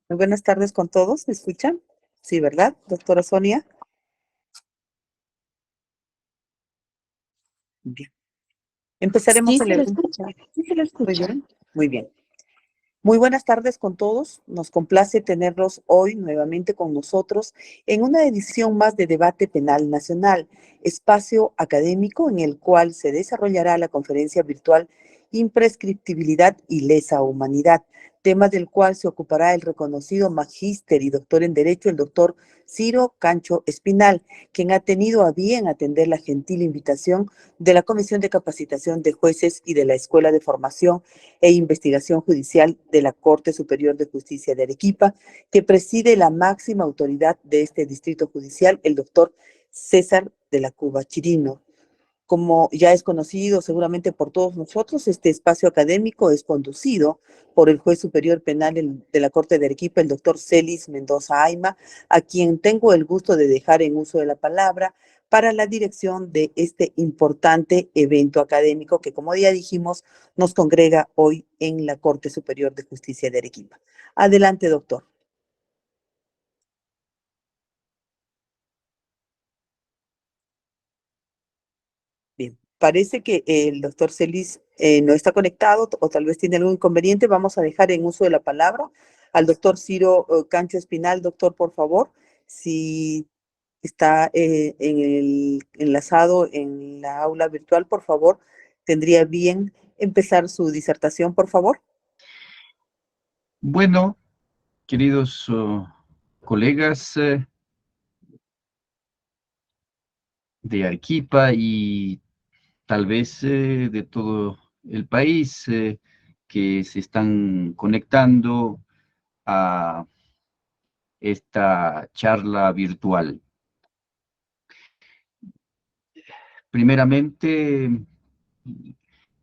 Muy buenas tardes con todos, ¿me escuchan? Sí, ¿verdad, doctora Sonia? Bien. Sí, Empezaremos a se lo leer. escucha. Sí, se lo Muy escucha. bien, muy bien. Muy buenas tardes con todos. Nos complace tenerlos hoy nuevamente con nosotros en una edición más de Debate Penal Nacional, espacio académico en el cual se desarrollará la conferencia virtual Imprescriptibilidad y lesa humanidad, tema del cual se ocupará el reconocido magíster y doctor en Derecho, el doctor Ciro Cancho Espinal, quien ha tenido a bien atender la gentil invitación de la Comisión de Capacitación de Jueces y de la Escuela de Formación e Investigación Judicial de la Corte Superior de Justicia de Arequipa, que preside la máxima autoridad de este distrito judicial, el doctor César de la Cuba Chirino. Como ya es conocido seguramente por todos nosotros, este espacio académico es conducido por el juez superior penal de la Corte de Arequipa, el doctor Celis Mendoza Ayma, a quien tengo el gusto de dejar en uso de la palabra para la dirección de este importante evento académico que, como ya dijimos, nos congrega hoy en la Corte Superior de Justicia de Arequipa. Adelante, doctor. Bien, parece que el doctor Celis no está conectado o tal vez tiene algún inconveniente. Vamos a dejar en uso de la palabra al doctor Ciro Cancho Espinal. Doctor, por favor, si está enlazado en la aula virtual, por favor, tendría bien empezar su disertación, por favor. Bueno, queridos colegas de Arequipa y tal vez de todo el país que se están conectando a esta charla virtual. Primeramente,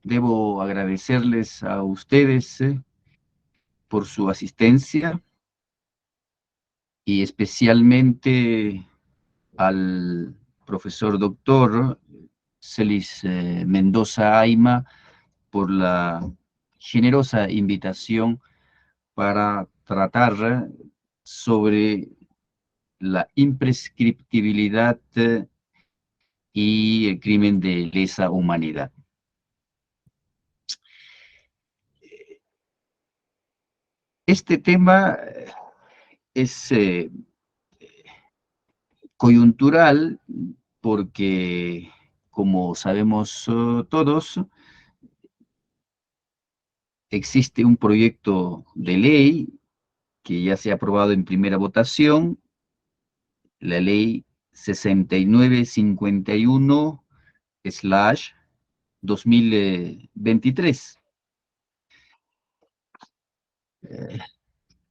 debo agradecerles a ustedes por su asistencia y especialmente al profesor doctor Celis Mendoza Ayma por la generosa invitación para tratar sobre la imprescriptibilidad y el crimen de lesa humanidad. Este tema es coyuntural porque, como sabemos todos, existe un proyecto de ley que ya se ha aprobado en primera votación, la ley 6951/2023,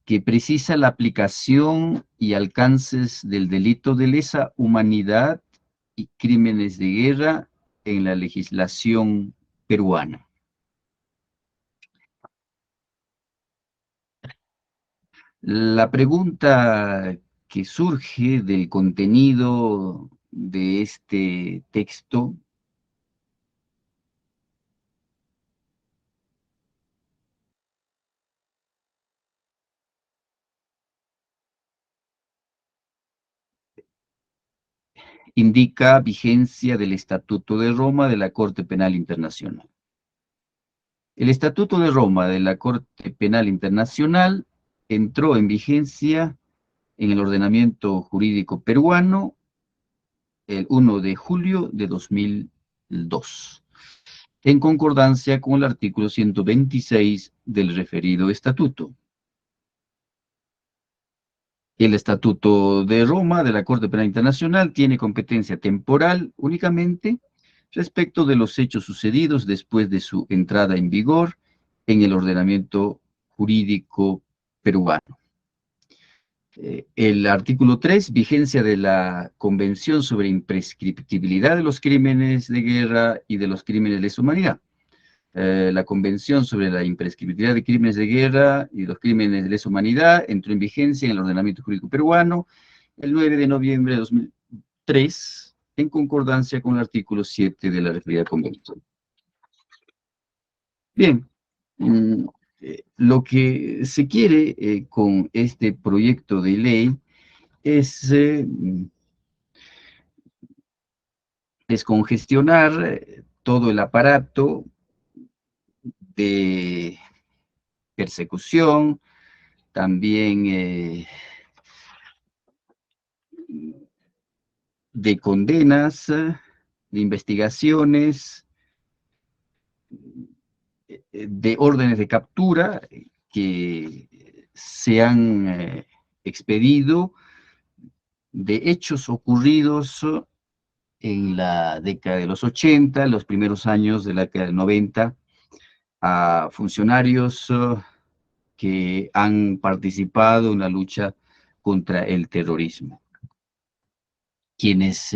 que precisa la aplicación y alcances del delito de lesa humanidad y crímenes de guerra en la legislación peruana. La pregunta que surge del contenido de este texto indica vigencia del Estatuto de Roma de la Corte Penal Internacional. El Estatuto de Roma de la Corte Penal Internacional entró en vigencia en el ordenamiento jurídico peruano el 1 de julio de 2002, en concordancia con el artículo 126 del referido estatuto. El Estatuto de Roma de la Corte Penal Internacional tiene competencia temporal únicamente respecto de los hechos sucedidos después de su entrada en vigor en el ordenamiento jurídico peruano. El artículo 3, vigencia de la Convención sobre Imprescriptibilidad de los Crímenes de Guerra y de los Crímenes de lesa humanidad. La Convención sobre la Imprescriptibilidad de Crímenes de Guerra y los Crímenes de lesa humanidad entró en vigencia en el ordenamiento jurídico peruano el 9 de noviembre de 2003, en concordancia con el artículo 7 de la referida convención. Bien, Lo que se quiere con este proyecto de ley es descongestionar todo el aparato de persecución, también de condenas, de investigaciones, de órdenes de captura que se han expedido de hechos ocurridos en la década de los 80, los primeros años de la década del 90, a funcionarios que han participado en la lucha contra el terrorismo, quienes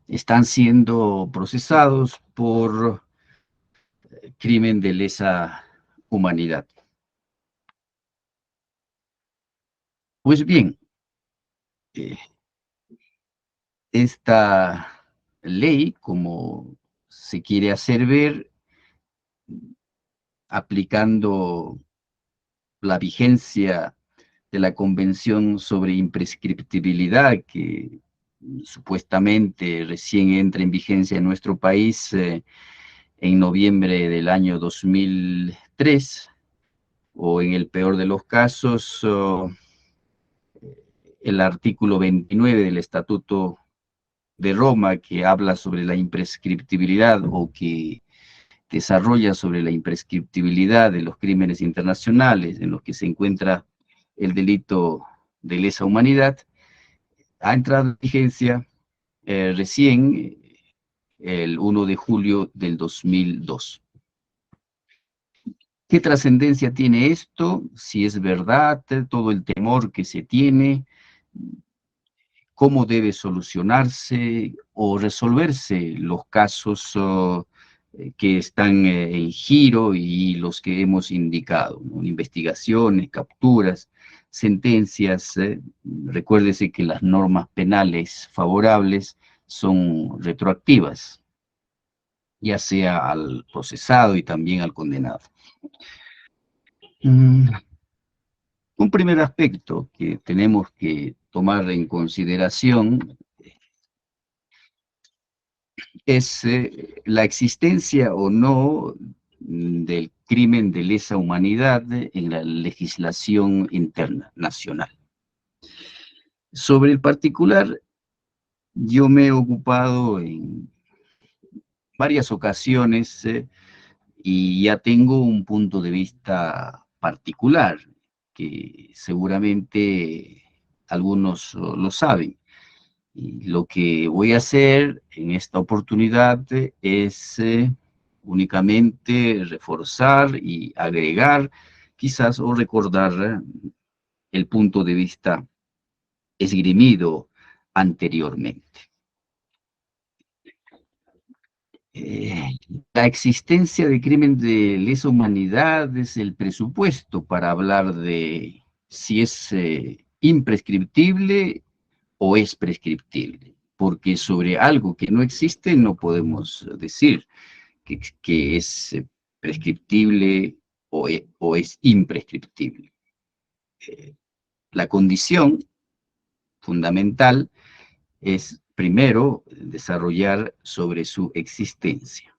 están siendo procesados por crimen de lesa humanidad. Pues bien, eh, esta ley, como se quiere hacer ver, aplicando la vigencia de la Convención sobre Imprescriptibilidad, que supuestamente recién entra en vigencia en nuestro país en noviembre del año 2003, o en el peor de los casos, el artículo 29 del Estatuto de Roma, que habla sobre la imprescriptibilidad o que desarrolla sobre la imprescriptibilidad de los crímenes internacionales en los que se encuentra el delito de lesa humanidad, ha entrado en vigencia recién el 1 de julio del 2002. ¿Qué trascendencia tiene esto? Si es verdad, todo el temor que se tiene, cómo debe solucionarse o resolverse los casos que están en giro y los que hemos indicado, ¿no? Investigaciones, capturas, sentencias. Recuérdese que las normas penales favorables son retroactivas, ya sea al procesado y también al condenado. Un primer aspecto que tenemos que tomar en consideración es la existencia o no del crimen de lesa humanidad en la legislación interna nacional. Sobre el particular, yo me he ocupado en varias ocasiones y ya tengo un punto de vista particular, que seguramente algunos lo saben. Y lo que voy a hacer en esta oportunidad es únicamente reforzar y agregar, quizás, o recordar el punto de vista esgrimido anteriormente. La existencia de crimen de lesa humanidad es el presupuesto para hablar de si es imprescriptible o es prescriptible, porque sobre algo que no existe no podemos decir que es prescriptible o es imprescriptible. La condición fundamental es primero desarrollar sobre su existencia.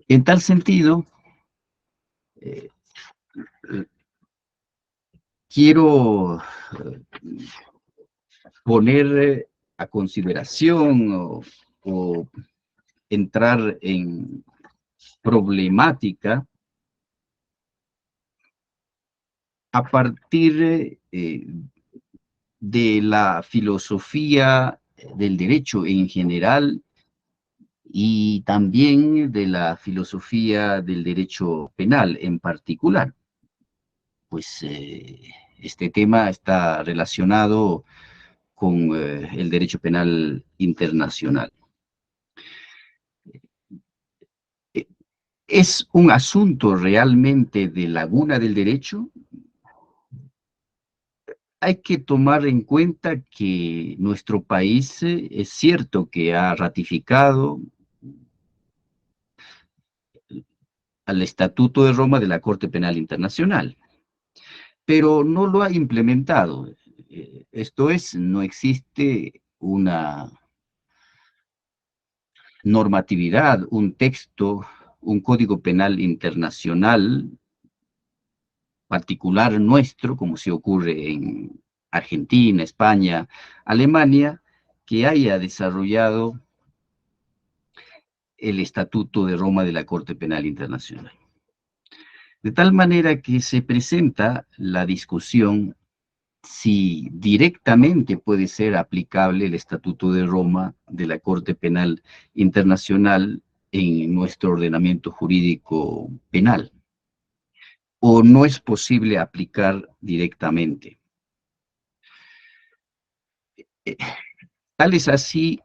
En tal sentido, eh, quiero poner a consideración o entrar en problemática a partir de la filosofía del derecho en general y también de la filosofía del derecho penal en particular. Pues este tema está relacionado con el derecho penal internacional. ¿Es un asunto realmente de laguna del derecho? Hay que tomar en cuenta que nuestro país es cierto que ha ratificado al Estatuto de Roma de la Corte Penal Internacional, pero no lo ha implementado. Esto es, no existe una normatividad, un texto, un código penal internacional particular nuestro, como se ocurre en Argentina, España, Alemania, que haya desarrollado el Estatuto de Roma de la Corte Penal Internacional. De tal manera que se presenta la discusión si directamente puede ser aplicable el Estatuto de Roma de la Corte Penal Internacional en nuestro ordenamiento jurídico penal, o no es posible aplicar directamente. Tal es así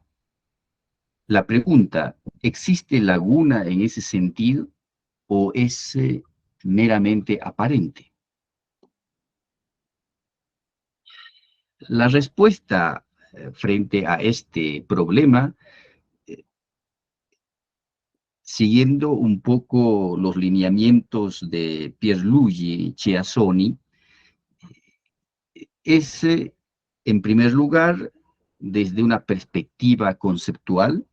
la pregunta, ¿existe laguna en ese sentido o es meramente aparente? La respuesta frente a este problema, siguiendo un poco los lineamientos de Pierluigi Ceasoni, es, en primer lugar, desde una perspectiva conceptual,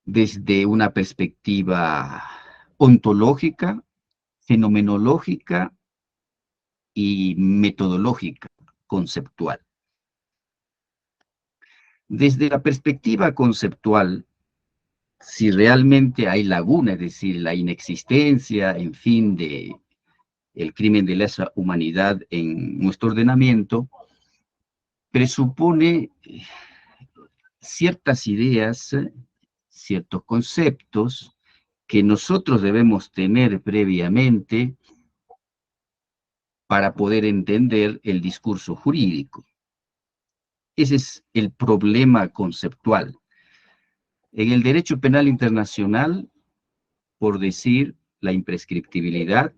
desde una perspectiva ontológica, fenomenológica y metodológica, conceptual. Desde la perspectiva conceptual, si realmente hay laguna, es decir, la inexistencia, en fin, de el crimen de lesa humanidad en nuestro ordenamiento, presupone ciertas ideas, ciertos conceptos que nosotros debemos tener previamente para poder entender el discurso jurídico. Ese es el problema conceptual. En el derecho penal internacional, por decir, la imprescriptibilidad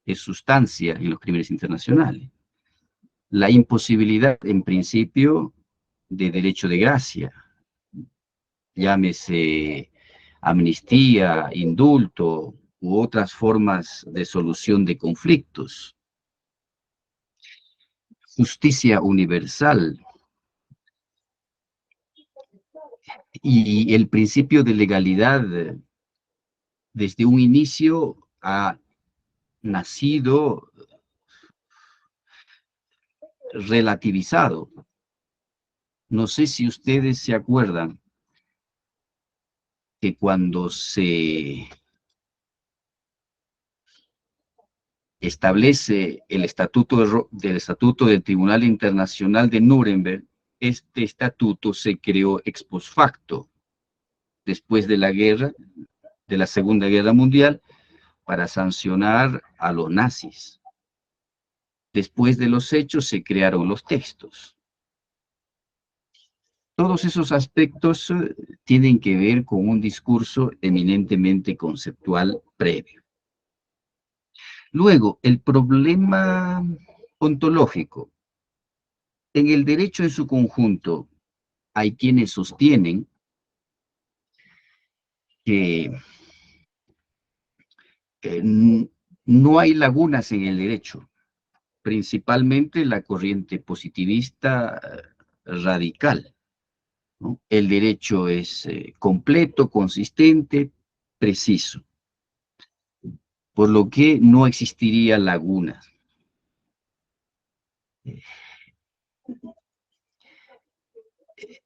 es sustancia en los crímenes internacionales. La imposibilidad, en principio, de derecho de gracia, llámese amnistía, indulto u otras formas de solución de conflictos. Justicia universal y el principio de legalidad desde un inicio ha nacido relativizado. No sé si ustedes se acuerdan que cuando se establece el del Estatuto del Tribunal Internacional de Nuremberg, este estatuto se creó ex post facto, después de la guerra, de la Segunda Guerra Mundial, para sancionar a los nazis. Después de los hechos se crearon los textos. Todos esos aspectos tienen que ver con un discurso eminentemente conceptual previo. Luego, el problema ontológico. En el derecho en su conjunto, hay quienes sostienen que no hay lagunas en el derecho, principalmente la corriente positivista radical, ¿no? El derecho es completo, consistente, preciso, por lo que no existiría lagunas.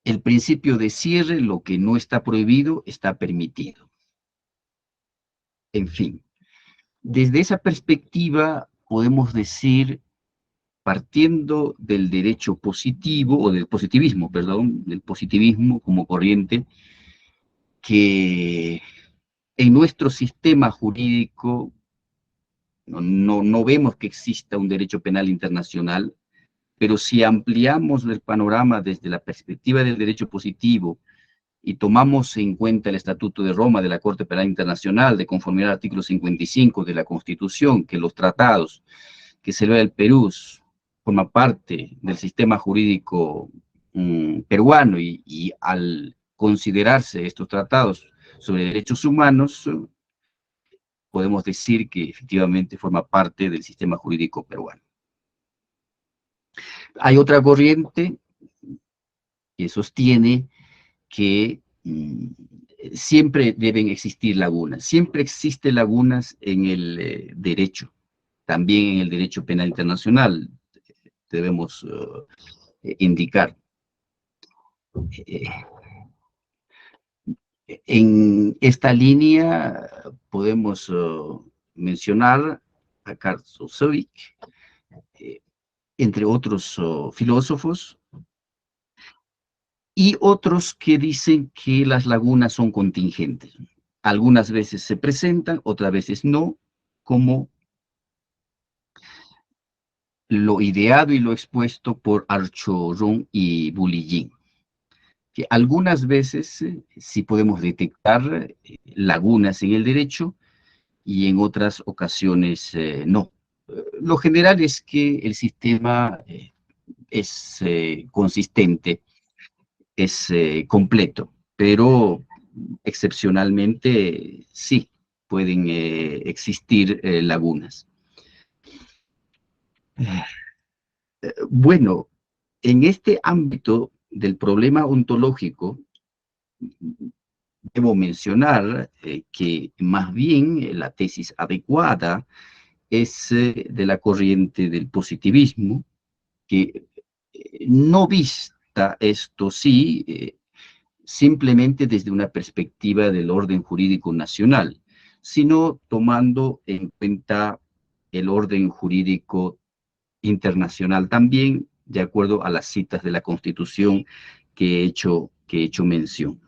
El principio de cierre, lo que no está prohibido, está permitido. En fin, desde esa perspectiva podemos decir, partiendo del derecho positivo, o del positivismo, perdón, del positivismo como corriente, que en nuestro sistema jurídico no vemos que exista un derecho penal internacional, pero si ampliamos el panorama desde la perspectiva del derecho positivo y tomamos en cuenta el Estatuto de Roma de la Corte Penal Internacional, de conformidad al artículo 55 de la Constitución, que los tratados que celebra el Perú forma parte del sistema jurídico peruano y al considerarse estos tratados sobre derechos humanos, podemos decir que efectivamente forma parte del sistema jurídico peruano. Hay otra corriente que sostiene que siempre deben existir lagunas, siempre existen lagunas en el derecho, también en el derecho penal internacional, debemos indicar. En esta línea podemos mencionar a Karl Saussure, entre otros filósofos, y otros que dicen que las lagunas son contingentes. Algunas veces se presentan, otras veces no, como lo ideado y lo expuesto por Archoron y Bulliin, que algunas veces sí podemos detectar lagunas en el derecho y en otras ocasiones no. Lo general es que el sistema es consistente, es completo, pero excepcionalmente sí pueden existir lagunas. Bueno, en este ámbito del problema ontológico, debo mencionar que más bien la tesis adecuada es de la corriente del positivismo, que no vista esto sí, simplemente desde una perspectiva del orden jurídico nacional, sino tomando en cuenta el orden jurídico internacional también, de acuerdo a las citas de la Constitución que he hecho mención.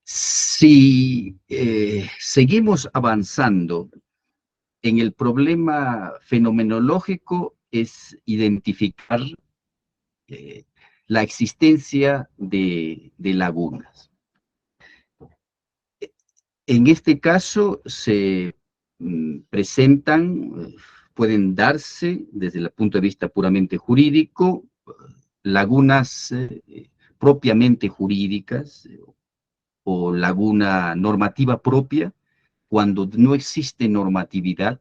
Si seguimos avanzando en el problema fenomenológico, es identificar la existencia de lagunas. En este caso se presentan, pueden darse desde el punto de vista puramente jurídico, lagunas propiamente jurídicas o laguna normativa propia, cuando no existe normatividad,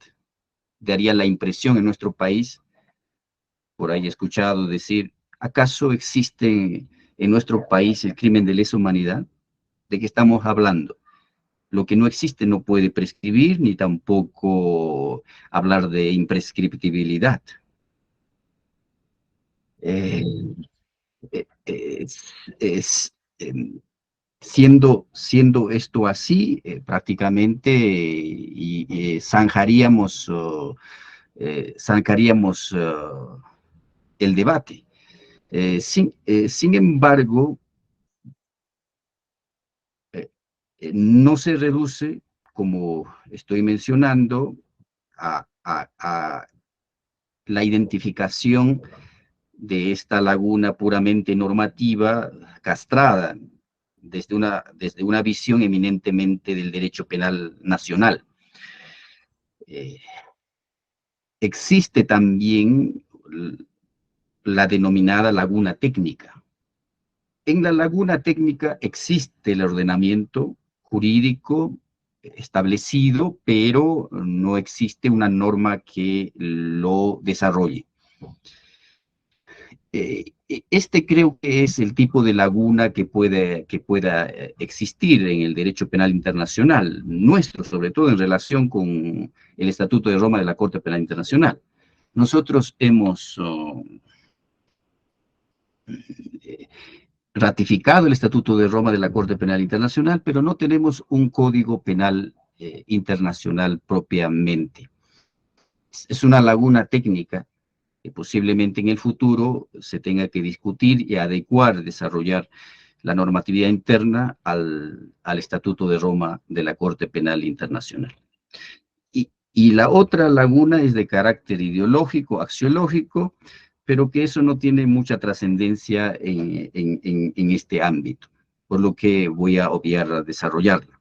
daría la impresión en nuestro país, por ahí he escuchado decir, ¿acaso existe en nuestro país el crimen de lesa humanidad? ¿De qué estamos hablando? Lo que no existe no puede prescribir, ni tampoco hablar de imprescriptibilidad. Siendo esto así, prácticamente zanjaríamos el debate. Sin embargo, no se reduce, como estoy mencionando, a la identificación de esta laguna puramente normativa, castrada, desde una visión eminentemente del derecho penal nacional. Existe también la denominada laguna técnica. En la laguna técnica existe el ordenamiento jurídico establecido, pero no existe una norma que lo desarrolle. Este creo que es el tipo de laguna que pueda existir en el derecho penal internacional, nuestro, sobre todo en relación con el Estatuto de Roma de la Corte Penal Internacional. Nosotros hemos ratificado el Estatuto de Roma de la Corte Penal Internacional, pero no tenemos un código penal internacional propiamente. Es una laguna técnica que posiblemente en el futuro se tenga que discutir y adecuar, desarrollar la normatividad interna al Estatuto de Roma de la Corte Penal Internacional. Y la otra laguna es de carácter ideológico, axiológico, pero que eso no tiene mucha trascendencia en este ámbito, por lo que voy a obviar a desarrollarlo.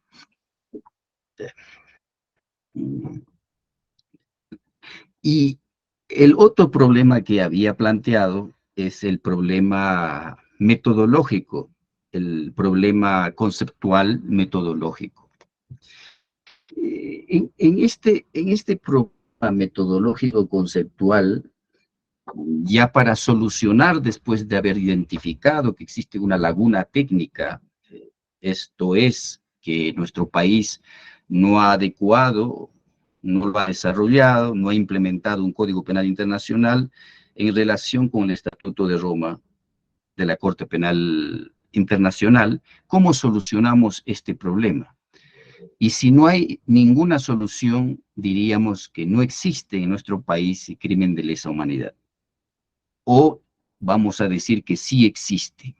Y el otro problema que había planteado es el problema metodológico, el problema conceptual metodológico. En este programa metodológico conceptual, ya para solucionar después de haber identificado que existe una laguna técnica, esto es, que nuestro país no ha adecuado, no lo ha desarrollado, no ha implementado un Código Penal Internacional en relación con el Estatuto de Roma de la Corte Penal Internacional. ¿Cómo solucionamos este problema? Y si no hay ninguna solución, diríamos que no existe en nuestro país crimen de lesa humanidad. O vamos a decir que sí existe.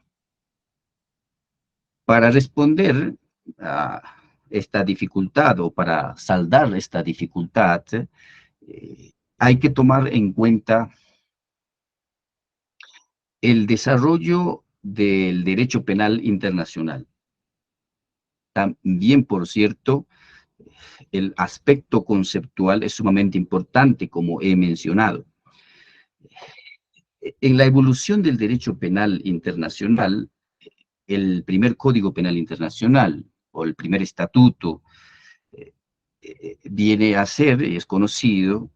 Para responder a esta dificultad o para saldar esta dificultad, hay que tomar en cuenta el desarrollo del derecho penal internacional. También, por cierto, el aspecto conceptual es sumamente importante, como he mencionado. En la evolución del derecho penal internacional, el primer Código Penal Internacional, o el primer estatuto, viene a ser, es conocido,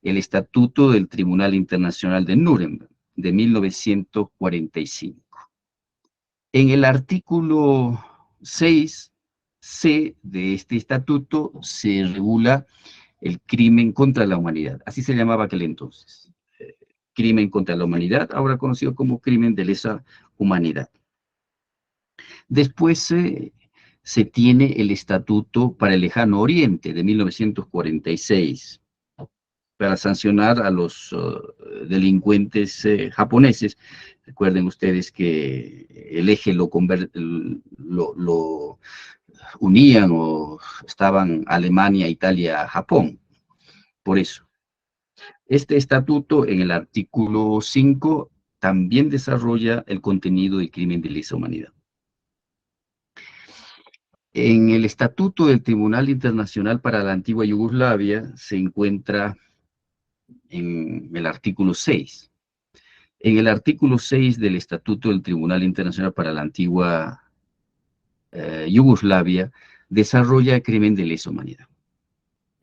el Estatuto del Tribunal Internacional de Nuremberg, de 1945. En el artículo 6c de este estatuto se regula el crimen contra la humanidad. Así se llamaba aquel entonces. Crimen contra la humanidad, ahora conocido como crimen de lesa humanidad. Después se tiene el Estatuto para el Lejano Oriente de 1946, para sancionar a los delincuentes japoneses. Recuerden ustedes que el eje lo unían o estaban Alemania, Italia, Japón. Por eso. Este estatuto, en el artículo 5, también desarrolla el contenido del crimen de lesa humanidad. En el Estatuto del Tribunal Internacional para la Antigua Yugoslavia se encuentra en el artículo 6. En el artículo 6 del Estatuto del Tribunal Internacional para la Antigua Yugoslavia desarrolla el crimen de lesa humanidad.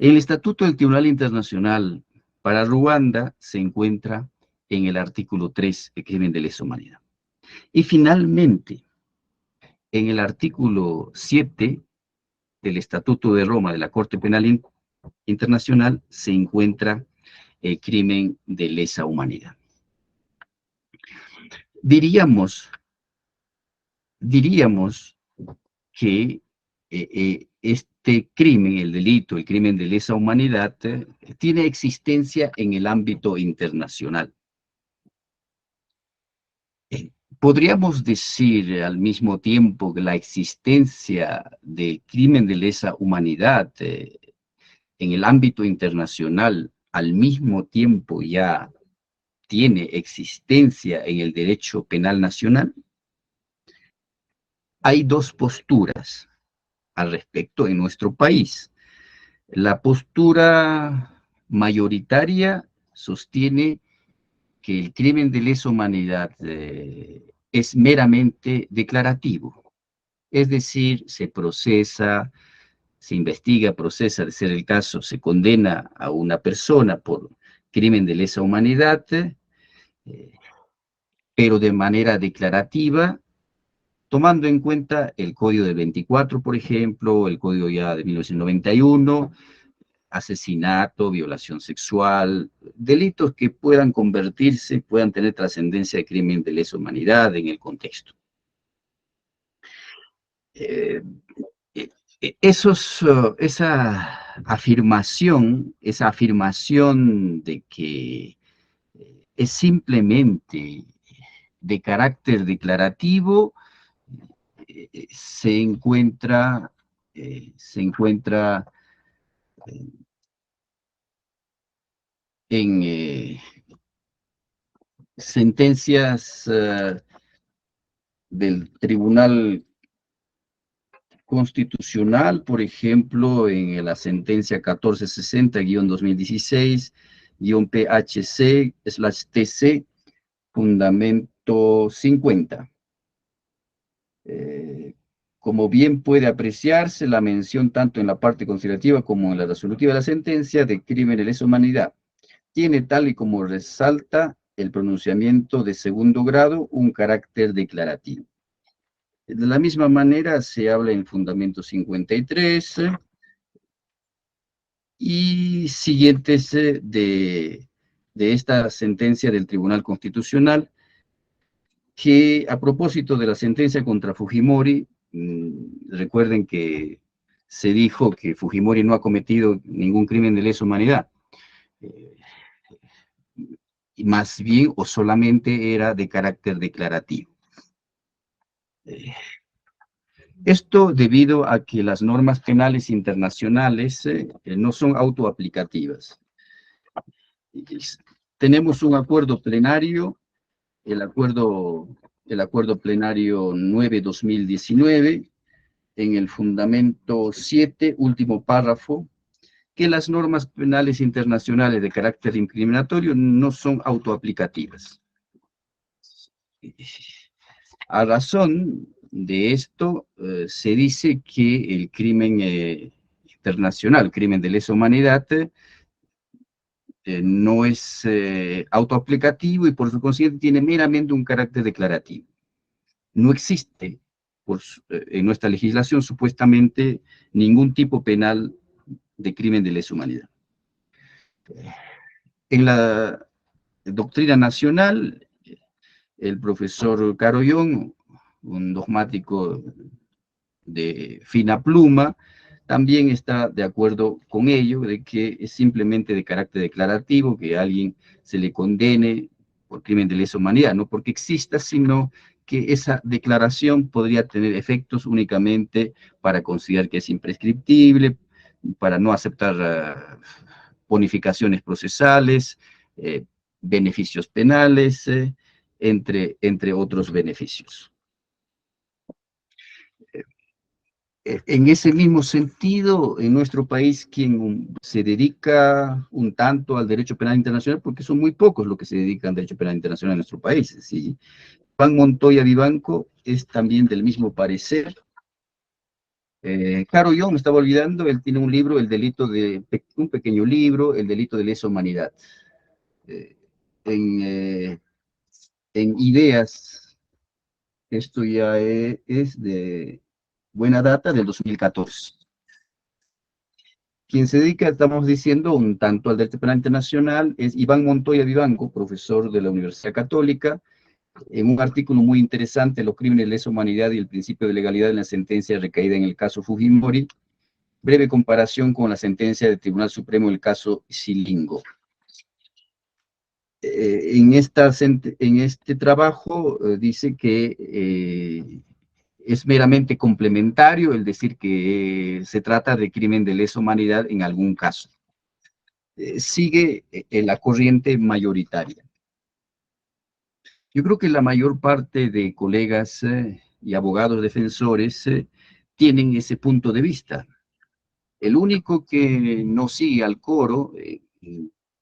En el Estatuto del Tribunal Internacional para Ruanda se encuentra en el artículo 3 el crimen de lesa humanidad. Y finalmente, en el artículo 7 del Estatuto de Roma de la Corte Penal Internacional se encuentra el crimen de lesa humanidad. Diríamos que este crimen, el delito, el crimen de lesa humanidad, tiene existencia en el ámbito internacional. Podríamos decir al mismo tiempo que la existencia del crimen de lesa humanidad en el ámbito internacional al mismo tiempo ya tiene existencia en el derecho penal nacional. Hay dos posturas al respecto en nuestro país. La postura mayoritaria sostiene que el crimen de lesa humanidad es meramente declarativo. Es decir, se procesa, se investiga, procesa, de ser el caso, se condena a una persona por crimen de lesa humanidad, pero de manera declarativa, tomando en cuenta el Código del 24, por ejemplo, el Código ya de 1991, asesinato, violación sexual, delitos que puedan convertirse, puedan tener trascendencia de crimen de lesa humanidad en el contexto. Esa afirmación de que es simplemente de carácter declarativo, se encuentra en sentencias del Tribunal Constitucional, por ejemplo, en la sentencia 1460-2016-PHC/TC, fundamento 50. Como bien puede apreciarse, la mención tanto en la parte considerativa como en la resolutiva de la sentencia de crimen de lesa humanidad tiene, tal y como resalta el pronunciamiento de segundo grado, un carácter declarativo. De la misma manera se habla en fundamento 53 y siguientes de esta sentencia del Tribunal Constitucional, que a propósito de la sentencia contra Fujimori, recuerden que se dijo que Fujimori no ha cometido ningún crimen de lesa humanidad, y más bien o solamente era de carácter declarativo. Esto debido a que las normas penales internacionales no son autoaplicativas. Tenemos un acuerdo plenario, el acuerdo plenario 9/2019, en el fundamento 7, último párrafo, que las normas penales internacionales de carácter incriminatorio no son autoaplicativas. A razón de esto, se dice que el crimen internacional, crimen de lesa humanidad, no es autoaplicativo y por su consiguiente tiene meramente un carácter declarativo. No existe en nuestra legislación supuestamente ningún tipo penal de crimen de lesa humanidad. En la doctrina nacional, el profesor Carollón, un dogmático de fina pluma, también está de acuerdo con ello, de que es simplemente de carácter declarativo, que a alguien se le condene por crimen de lesa humanidad, no porque exista, sino que esa declaración podría tener efectos únicamente para considerar que es imprescriptible, para no aceptar bonificaciones procesales, beneficios penales, entre otros beneficios. En ese mismo sentido, en nuestro país, quien se dedica un tanto al derecho penal internacional, porque son muy pocos los que se dedican al derecho penal internacional en nuestro país, ¿sí? Juan Montoya Vivanco es también del mismo parecer. Caro, yo me estaba olvidando, él tiene un libro, un pequeño libro, El delito de lesa humanidad. En ideas, esto ya es de buena data, del 2014. Quien se dedica, estamos diciendo, un tanto al derecho penal internacional es Iván Montoya Vivanco, profesor de la Universidad Católica, en un artículo muy interesante, Los crímenes de lesa humanidad y el principio de legalidad en la sentencia recaída en el caso Fujimori, breve comparación con la sentencia del Tribunal Supremo del caso Silingo. En este trabajo dice que es meramente complementario el decir que se trata de crimen de lesa humanidad en algún caso. Sigue la corriente mayoritaria. Yo creo que la mayor parte de colegas y abogados defensores tienen ese punto de vista. El único que no sigue al coro,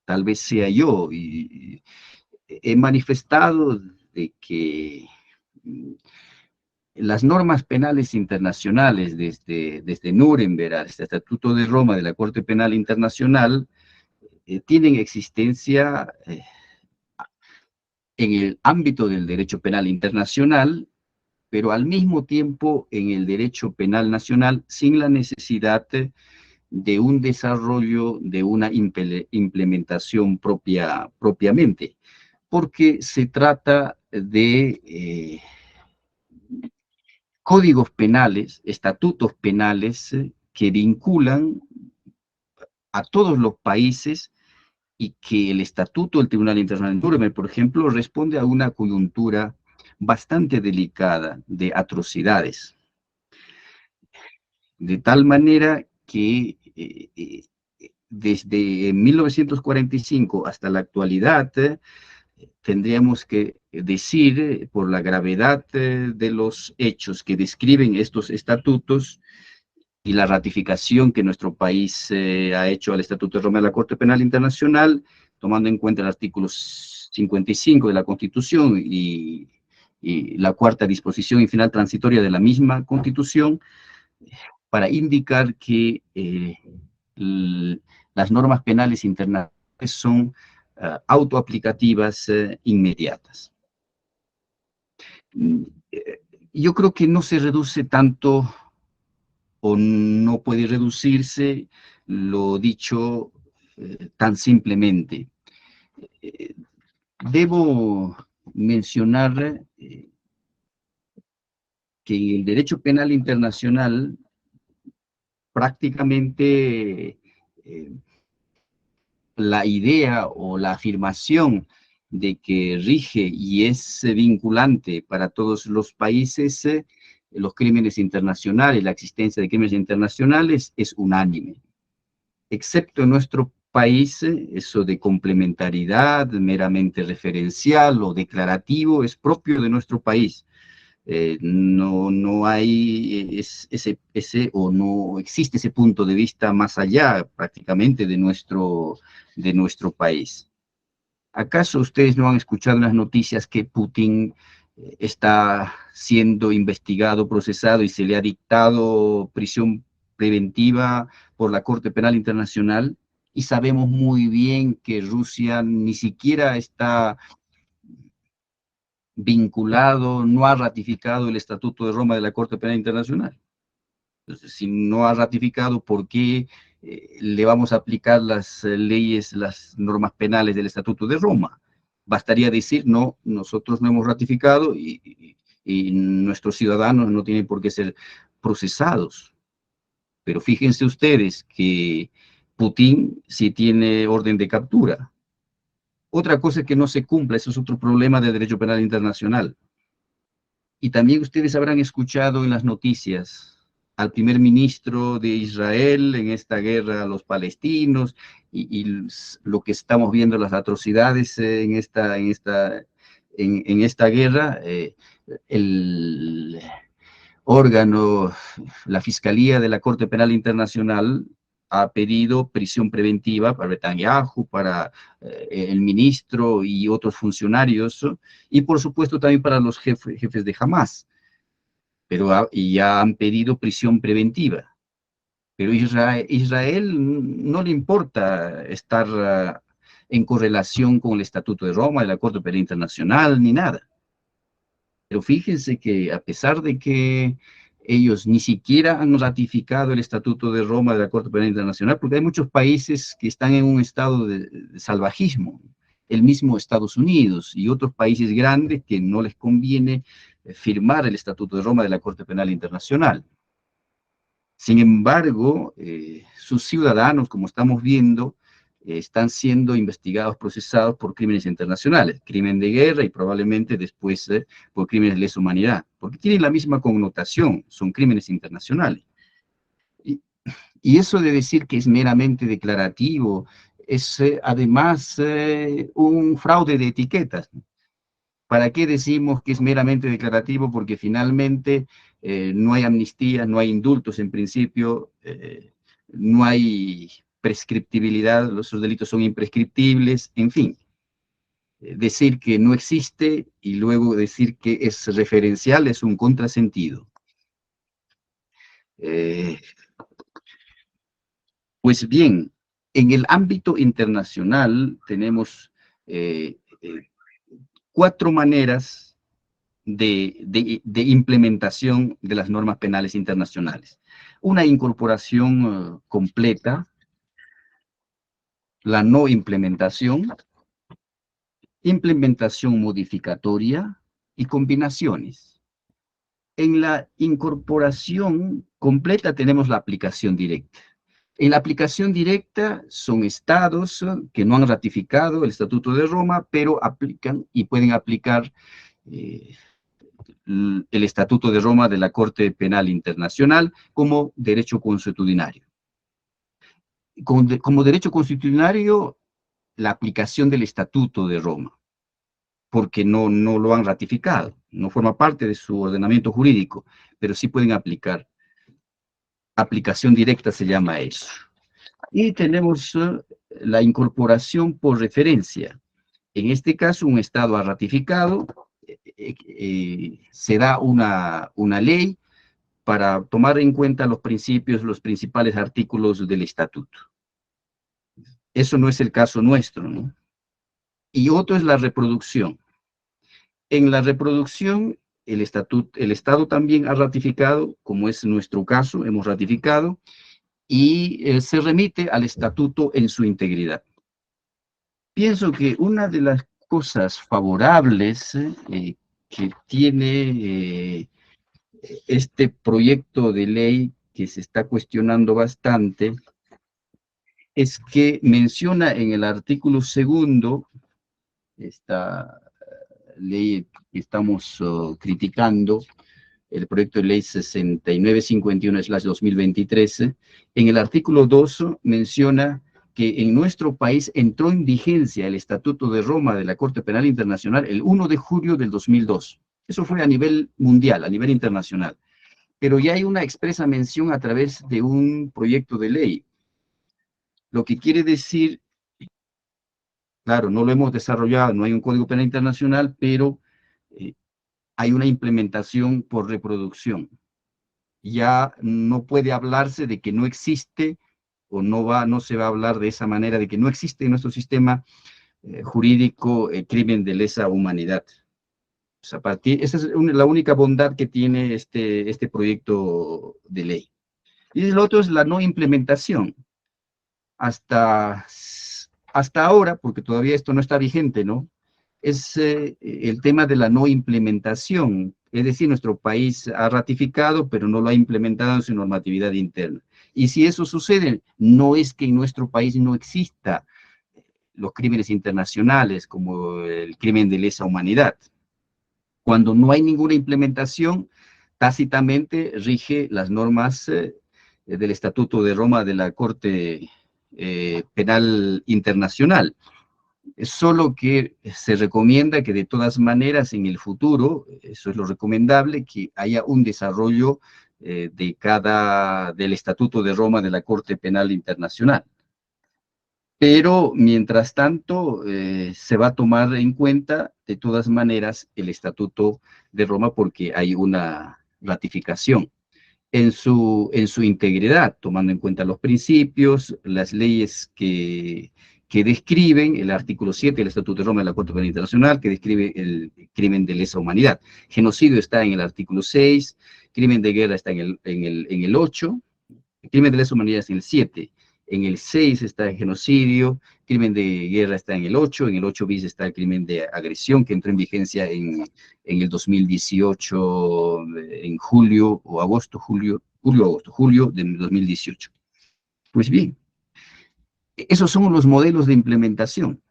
tal vez sea yo, y he manifestado de que las normas penales internacionales, desde Nuremberg hasta el Estatuto de Roma de la Corte Penal Internacional, tienen existencia en el ámbito del derecho penal internacional, pero al mismo tiempo en el derecho penal nacional, sin la necesidad de un desarrollo, de una implementación propiamente, porque se trata de códigos penales, estatutos penales que vinculan a todos los países y que el estatuto del Tribunal Internacional de Nuremberg, por ejemplo, responde a una coyuntura bastante delicada de atrocidades. De tal manera que desde 1945 hasta la actualidad, tendríamos que decir, por la gravedad de los hechos que describen estos estatutos y la ratificación que nuestro país ha hecho al Estatuto de Roma de la Corte Penal Internacional, tomando en cuenta el artículo 55 de la Constitución y y la cuarta disposición y final transitoria de la misma Constitución, para indicar que las normas penales internacionales son autoaplicativas inmediatas. Yo creo que no se reduce tanto o no puede reducirse lo dicho tan simplemente. Debo mencionar que el derecho penal internacional prácticamente la idea o la afirmación de que rige y es vinculante para todos los países los crímenes internacionales, la existencia de crímenes internacionales es unánime, excepto en nuestro país, eso de complementariedad meramente referencial o declarativo es propio de nuestro país. No hay ese o no existe ese punto de vista más allá prácticamente de nuestro país. ¿Acaso ustedes no han escuchado en las noticias que Putin está siendo investigado, procesado y se le ha dictado prisión preventiva por la Corte Penal Internacional? Y sabemos muy bien que Rusia ni siquiera está vinculado, no ha ratificado el Estatuto de Roma de la Corte Penal Internacional. Entonces, si no ha ratificado, ¿por qué le vamos a aplicar las leyes, las normas penales del Estatuto de Roma? Bastaría decir, no, nosotros no hemos ratificado y nuestros ciudadanos no tienen por qué ser procesados. Pero fíjense ustedes que Putin sí tiene orden de captura. Otra cosa es que no se cumpla, eso es otro problema del derecho penal internacional. Y también ustedes habrán escuchado en las noticias al primer ministro de Israel en esta guerra a los palestinos y lo que estamos viendo, las atrocidades en esta guerra, el órgano, la Fiscalía de la Corte Penal Internacional ha pedido prisión preventiva para Netanyahu, para el ministro y otros funcionarios, y por supuesto también para los jefes de Hamas, pero ya han pedido prisión preventiva. Pero Israel no le importa estar en correlación con el Estatuto de Roma, de la Corte Penal Internacional, ni nada. Pero fíjense que a pesar de que ellos ni siquiera han ratificado el Estatuto de Roma de la Corte Penal Internacional, porque hay muchos países que están en un estado de salvajismo, el mismo Estados Unidos y otros países grandes que no les conviene firmar el Estatuto de Roma de la Corte Penal Internacional. Sin embargo, sus ciudadanos, como estamos viendo, están siendo investigados, procesados por crímenes internacionales, crimen de guerra y probablemente después por crímenes de lesa humanidad, porque tienen la misma connotación, son crímenes internacionales. Y eso de decir que es meramente declarativo, es además un fraude de etiquetas. ¿Para qué decimos que es meramente declarativo? Porque finalmente no hay amnistía, no hay indultos en principio, no hay prescriptibilidad, los delitos son imprescriptibles, en fin. Decir que no existe y luego decir que es referencial es un contrasentido. Pues bien, en el ámbito internacional tenemos 4 maneras de implementación de las normas penales internacionales. Una incorporación completa, la no implementación, implementación modificatoria y combinaciones. En la incorporación completa tenemos la aplicación directa. En la aplicación directa son estados que no han ratificado el Estatuto de Roma, pero aplican y pueden aplicar el Estatuto de Roma de la Corte Penal Internacional como derecho consuetudinario. Como derecho consuetudinario, la aplicación del Estatuto de Roma, porque no lo han ratificado, no forma parte de su ordenamiento jurídico, pero sí pueden aplicar. Aplicación directa se llama eso. Y tenemos la incorporación por referencia. En este caso, un Estado ha ratificado se da una ley para tomar en cuenta los principios, los principales artículos del estatuto. Eso no es el caso nuestro, ¿no? Y otro es la reproducción. En la reproducción, el Estado también ha ratificado, como es nuestro caso, hemos ratificado, y se remite al estatuto en su integridad. Pienso que una de las cosas favorables que tiene este proyecto de ley que se está cuestionando bastante es que menciona en el artículo 2, esta ley que estamos criticando, el proyecto de ley 6951/2023, en el artículo 2 menciona que en nuestro país entró en vigencia el Estatuto de Roma de la Corte Penal Internacional el 1 de julio del 2002. Eso fue a nivel mundial, a nivel internacional. Pero ya hay una expresa mención a través de un proyecto de ley. Lo que quiere decir, claro, no lo hemos desarrollado, no hay un Código Penal Internacional, pero hay una implementación por reproducción. Ya no puede hablarse de que no existe, o no se va a hablar de esa manera, de que no existe en nuestro sistema jurídico el crimen de lesa humanidad. Pues esa es la única bondad que tiene este proyecto de ley. Y el otro es la no implementación. Hasta ahora, porque todavía esto no está vigente, ¿no? Es el tema de la no implementación. Es decir, nuestro país ha ratificado, pero no lo ha implementado en su normatividad interna. Y si eso sucede, no es que en nuestro país no exista los crímenes internacionales, como el crimen de lesa humanidad. Cuando no hay ninguna implementación, tácitamente rige las normas del Estatuto de Roma de la Corte Penal Internacional. Solo que se recomienda que de todas maneras en el futuro, eso es lo recomendable, que haya un desarrollo del Estatuto de Roma de la Corte Penal Internacional. Pero, mientras tanto, se va a tomar en cuenta, de todas maneras, el Estatuto de Roma porque hay una ratificación en su integridad, tomando en cuenta los principios, las leyes que describen, el artículo 7 del Estatuto de Roma de la Corte Penal Internacional, que describe el crimen de lesa humanidad. Genocidio está en el artículo 6, crimen de guerra está en el 8, el crimen de lesa humanidad está en el 7, en el 6 está el genocidio, crimen de guerra está en el 8 bis está el crimen de agresión, que entró en vigencia en el 2018, en julio de 2018. Pues bien, esos son los modelos de implementación.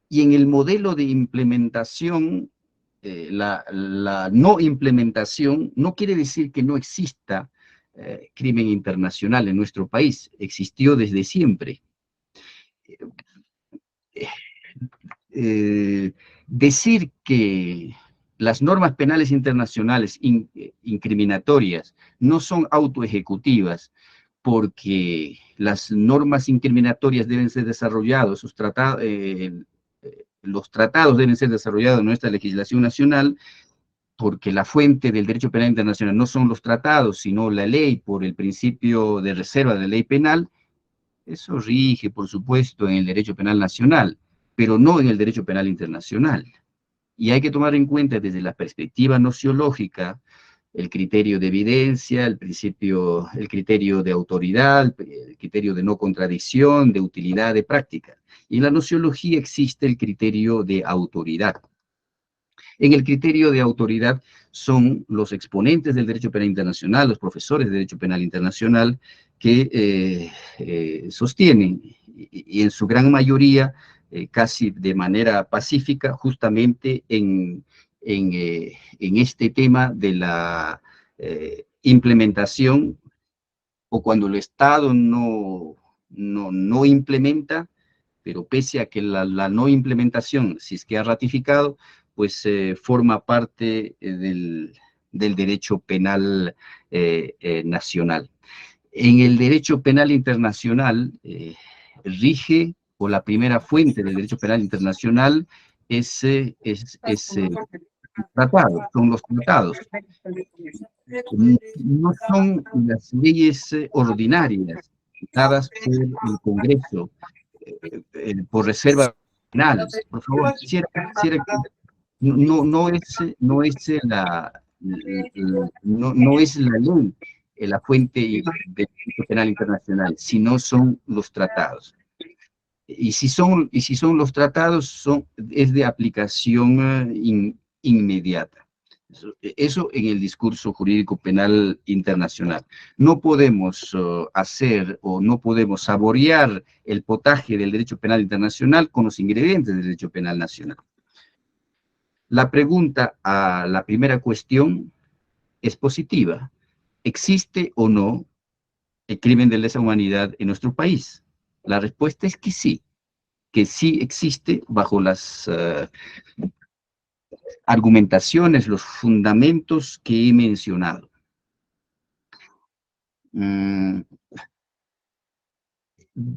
Y en el modelo de implementación, la no implementación no quiere decir que no exista crimen internacional en nuestro país, existió desde siempre. Decir que las normas penales internacionales incriminatorias no son autoejecutivas porque las normas incriminatorias deben ser desarrolladas, los tratados deben ser desarrollados en nuestra legislación nacional, porque la fuente del derecho penal internacional no son los tratados, sino la ley por el principio de reserva de la ley penal. Eso rige, por supuesto, en el derecho penal nacional, pero no en el derecho penal internacional. Y hay que tomar en cuenta desde la perspectiva nociológica el criterio de evidencia, el criterio de autoridad, el criterio de no contradicción, de utilidad, de práctica. Y en la nociología existe el criterio de autoridad. En el criterio de autoridad son los exponentes del derecho penal internacional, los profesores de derecho penal internacional, que sostienen, y en su gran mayoría, casi de manera pacífica, justamente en este tema de la implementación, o cuando el Estado no implementa, pero pese a que la no implementación, si es que ha ratificado, pues forma parte del derecho penal nacional. En el derecho penal internacional rige, o la primera fuente del derecho penal internacional es tratados, son los tratados. No son las leyes ordinarias dadas por el Congreso, por reserva penal. Por favor, quisiera que no es no es la ley la fuente del derecho penal internacional, sino son los tratados. Y si son los tratados, es de aplicación inmediata. Eso en el discurso jurídico penal internacional. No podemos hacer o no podemos saborear el potaje del derecho penal internacional con los ingredientes del derecho penal nacional. La pregunta a la primera cuestión es positiva. ¿Existe o no el crimen de lesa humanidad en nuestro país? La respuesta es que sí existe bajo las argumentaciones, los fundamentos que he mencionado.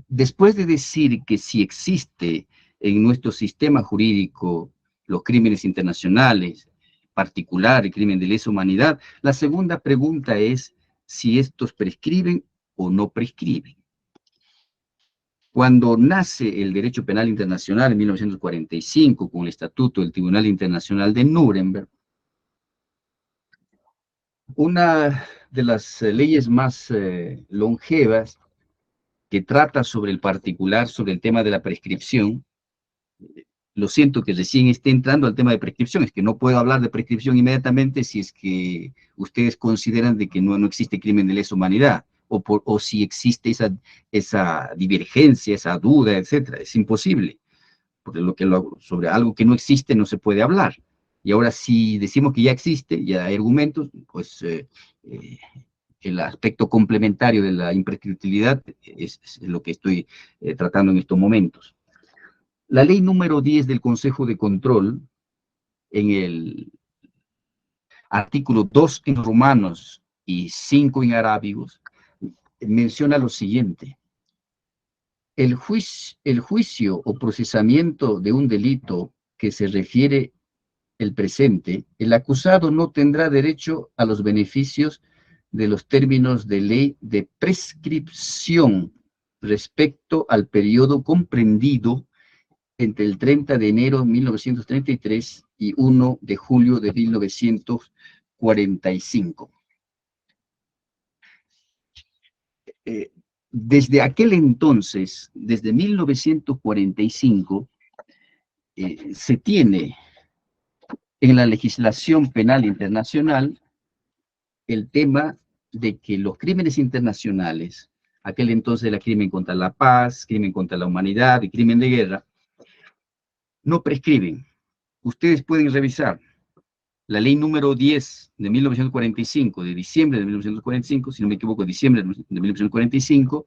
Después de decir que sí existe en nuestro sistema jurídico los crímenes internacionales, particular el crimen de lesa humanidad, la segunda pregunta es si estos prescriben o no prescriben. Cuando nace el derecho penal internacional en 1945 con el Estatuto del Tribunal Internacional de Nuremberg, una de las leyes más longevas que trata sobre el particular, sobre el tema de la prescripción, lo siento que recién esté entrando al tema de prescripción, es que no puedo hablar de prescripción inmediatamente si es que ustedes consideran de que no existe crimen de lesa humanidad, o si existe esa divergencia, esa duda, etcétera. Es imposible, porque sobre algo que no existe no se puede hablar. Y ahora si decimos que ya existe, ya hay argumentos, pues el aspecto complementario de la imprescriptibilidad es lo que estoy tratando en estos momentos. La ley número 10 del Consejo de Control, en el artículo 2 en romanos y 5 en arábigos, menciona lo siguiente: el juicio o procesamiento de un delito que se refiere el presente, el acusado no tendrá derecho a los beneficios de los términos de ley de prescripción respecto al periodo comprendido entre el 30 de enero de 1933 y 1 de julio de 1945. Desde aquel entonces, desde 1945, se tiene en la legislación penal internacional el tema de que los crímenes internacionales, aquel entonces era crimen contra la paz, crimen contra la humanidad y crimen de guerra, no prescriben. Ustedes pueden revisar la ley número 10 de 1945, de diciembre de 1945, si no me equivoco, diciembre de 1945,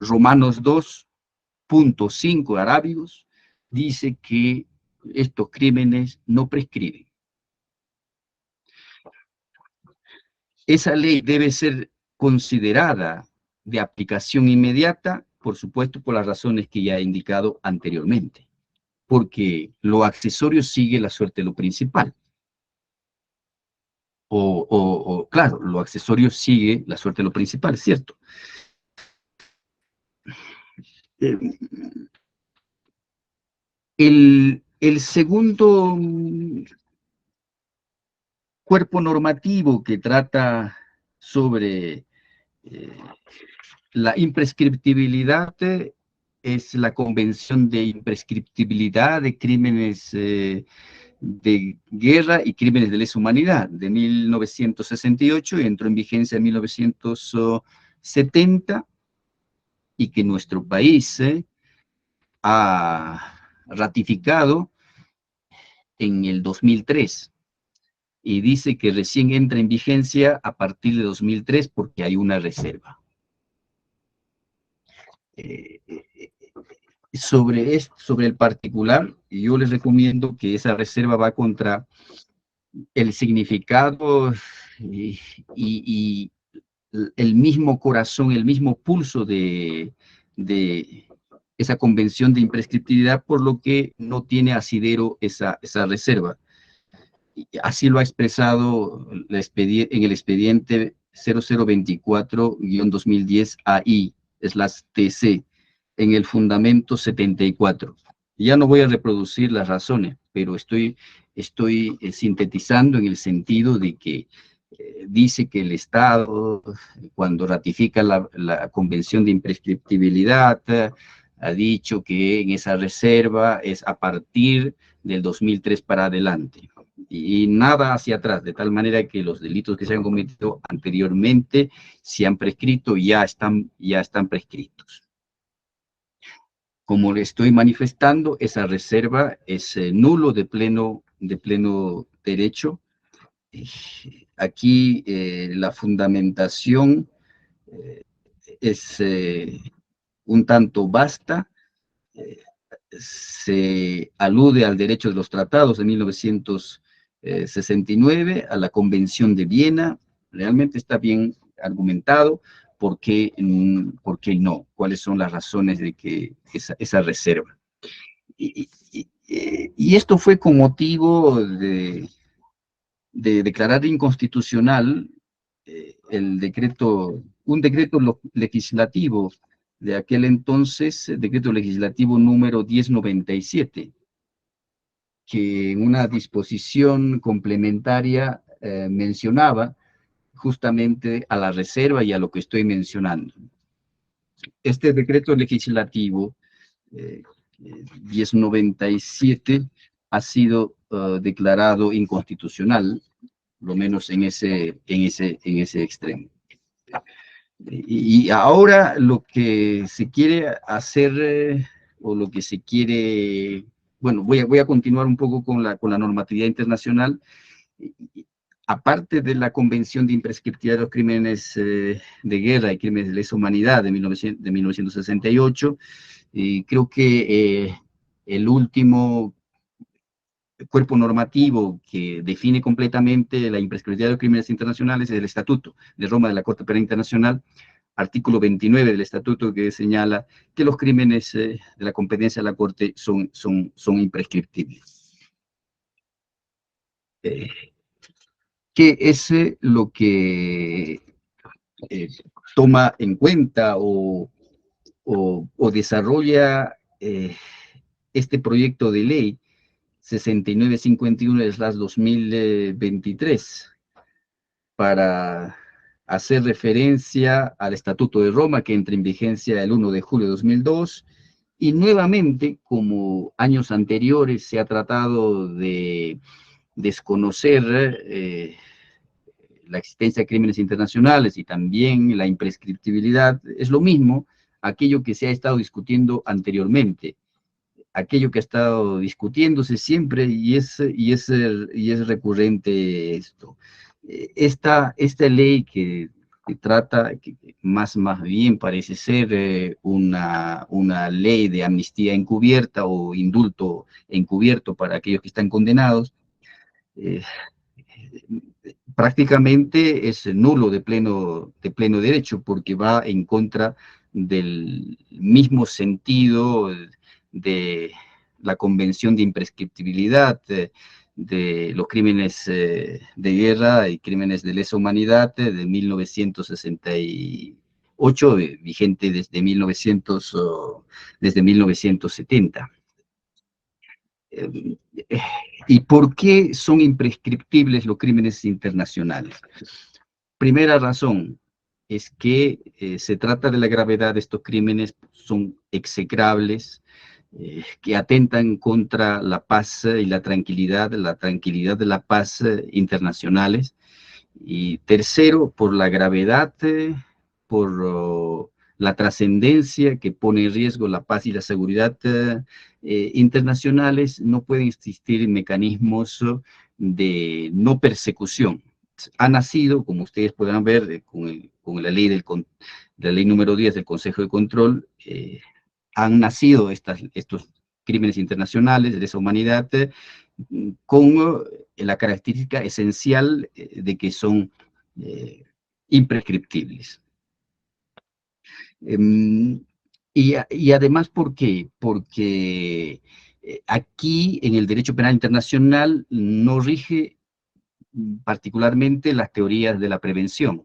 Romanos 2.5 arábigos, dice que estos crímenes no prescriben. Esa ley debe ser considerada de aplicación inmediata, por supuesto, por las razones que ya he indicado anteriormente, porque lo accesorio sigue la suerte de lo principal. Claro, lo accesorio sigue la suerte de lo principal, ¿cierto? El segundo cuerpo normativo que trata sobre la imprescriptibilidad es la Convención de Imprescriptibilidad de Crímenes de Guerra y Crímenes de Lesa Humanidad de 1968, y entró en vigencia en 1970, y que nuestro país ha ratificado en el 2003. Y dice que recién entra en vigencia a partir de 2003 porque hay una reserva. Sobre el particular, yo les recomiendo que esa reserva va contra el significado y el mismo corazón, el mismo pulso de esa convención de imprescriptibilidad, por lo que no tiene asidero esa reserva. Y así lo ha expresado en el expediente 0024-2010 AI/TC, en el fundamento 74. Ya no voy a reproducir las razones, pero estoy sintetizando en el sentido de que dice que el Estado, cuando ratifica la Convención de Imprescriptibilidad, ha dicho que en esa reserva es a partir del 2003 para adelante, y nada hacia atrás, de tal manera que los delitos que se han cometido anteriormente se han prescrito y ya están prescritos. Como le estoy manifestando, esa reserva es nulo de pleno derecho. Aquí la fundamentación es un tanto vasta. Se alude al derecho de los tratados de 1969, a la Convención de Viena. Realmente está bien argumentado. ¿Por qué no? ¿Cuáles son las razones de que esa reserva? Y esto fue con motivo de declarar inconstitucional un decreto legislativo de aquel entonces, decreto legislativo número 1097, que en una disposición complementaria mencionaba justamente a la reserva y a lo que estoy mencionando. Este decreto legislativo 1097 ha sido declarado inconstitucional, lo menos en ese extremo. Y ahora lo que se quiere hacer, o lo que se quiere, bueno, voy a continuar un poco con la normatividad internacional. Aparte de la Convención de Imprescriptibilidad de los Crímenes de Guerra y Crímenes de Lesa Humanidad de 1968, creo que el último cuerpo normativo que define completamente la imprescriptibilidad de los crímenes internacionales es el Estatuto de Roma de la Corte Penal Internacional, artículo 29 del Estatuto, que señala que los crímenes de la competencia de la Corte son imprescriptibles. ¿Qué es lo que toma en cuenta o desarrolla este proyecto de ley 6951/2023 para hacer referencia al Estatuto de Roma, que entra en vigencia el 1 de julio de 2002, y nuevamente, como años anteriores, se ha tratado de desconocer la existencia de crímenes internacionales y también la imprescriptibilidad. Es lo mismo aquello que se ha estado discutiendo anteriormente, aquello que ha estado discutiéndose siempre, y es recurrente esto. Esta ley que trata, que más bien parece ser una ley de amnistía encubierta o indulto encubierto para aquellos que están condenados, prácticamente es nulo de pleno derecho, porque va en contra del mismo sentido de la Convención de Imprescriptibilidad de los crímenes de guerra y crímenes de lesa humanidad de 1968, vigente desde 1970. ¿Y por qué son imprescriptibles los crímenes internacionales? Primera razón es que se trata de la gravedad de estos crímenes, son execrables, que atentan contra la paz y la tranquilidad de la paz internacionales. Y tercero, por la gravedad, por la trascendencia que pone en riesgo la paz y la seguridad internacionales, no pueden existir mecanismos de no persecución. Ha nacido, como ustedes podrán ver, con la ley número 10 del Consejo de Control, han nacido estos crímenes internacionales de lesa humanidad con la característica esencial de que son imprescriptibles. Y además, ¿por qué? Porque aquí en el derecho penal internacional no rige particularmente las teorías de la prevención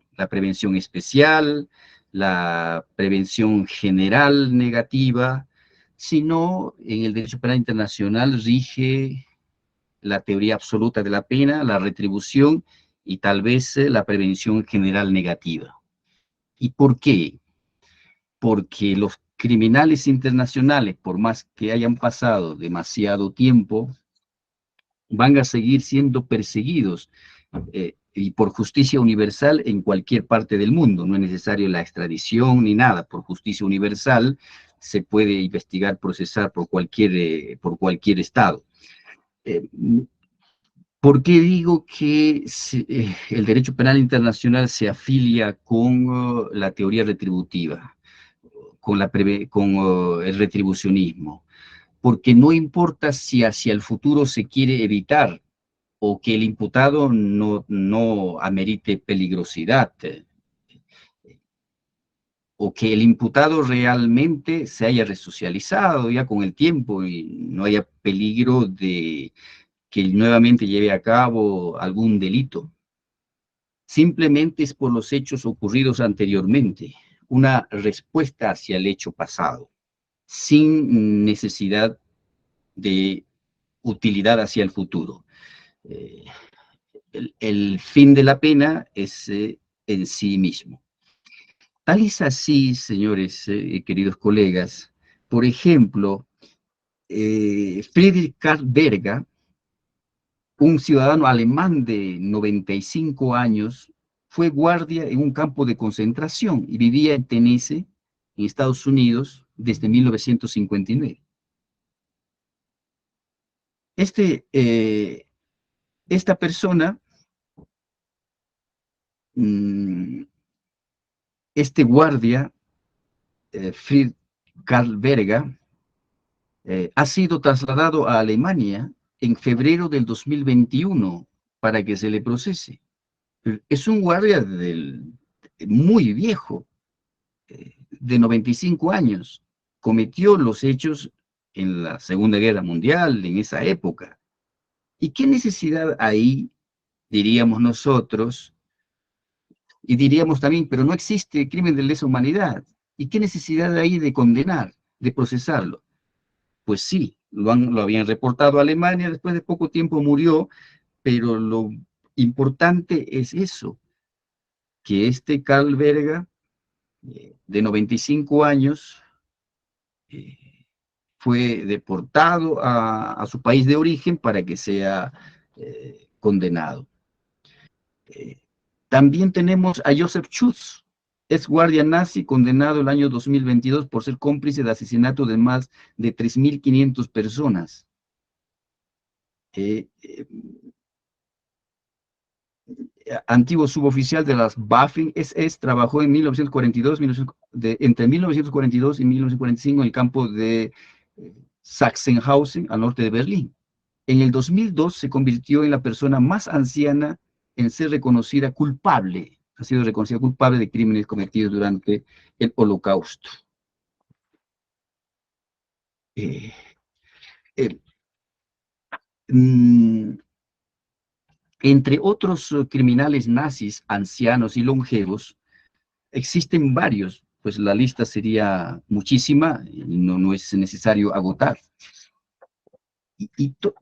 especial, la prevención general negativa, sino en el derecho penal internacional rige la teoría absoluta de la pena, la retribución y tal vez la prevención general negativa. ¿Y por qué? Porque los criminales internacionales, por más que hayan pasado demasiado tiempo, van a seguir siendo perseguidos y por justicia universal en cualquier parte del mundo. No es necesario la extradición ni nada. Por justicia universal se puede investigar, procesar por cualquier estado. ¿Por qué digo que el derecho penal internacional se afilia con la teoría retributiva, con el retribucionismo? Porque no importa si hacia el futuro se quiere evitar o que el imputado no amerite peligrosidad, o que el imputado realmente se haya resocializado ya con el tiempo y no haya peligro de que nuevamente lleve a cabo algún delito. Simplemente es por los hechos ocurridos anteriormente, una respuesta hacia el hecho pasado, sin necesidad de utilidad hacia el futuro. El fin de la pena es en sí mismo. Tal es así, señores, queridos colegas, por ejemplo, Friedrich Karl Berger, un ciudadano alemán de 95 años, fue guardia en un campo de concentración y vivía en Tennessee, en Estados Unidos, desde 1959. Esta persona, este guardia, Friedrich Karl Berger, ha sido trasladado a Alemania en febrero del 2021 para que se le procese. Es un guardia muy viejo, de 95 años. Cometió los hechos en la Segunda Guerra Mundial, en esa época. ¿Y qué necesidad hay, diríamos nosotros, y diríamos también, pero no existe crimen de lesa humanidad? ¿Y qué necesidad hay de condenar, de procesarlo? Pues sí, lo habían reportado a Alemania, después de poco tiempo murió, pero lo importante es eso, que este Karl Berger, de 95 años, fue deportado a su país de origen para que sea condenado. También tenemos a Joseph Schutz, ex guardia nazi, condenado el año 2022 por ser cómplice de asesinato de más de 3.500 personas. Antiguo suboficial de las Waffen-SS, trabajó en 1942, entre 1942 y 1945 en el campo de Sachsenhausen, al norte de Berlín. En el 2002 se convirtió en la persona más anciana en ser reconocida culpable, ha sido reconocida culpable de crímenes cometidos durante el Holocausto. Entre otros criminales nazis, ancianos y longevos, existen varios, pues la lista sería muchísima, no es necesario agotar.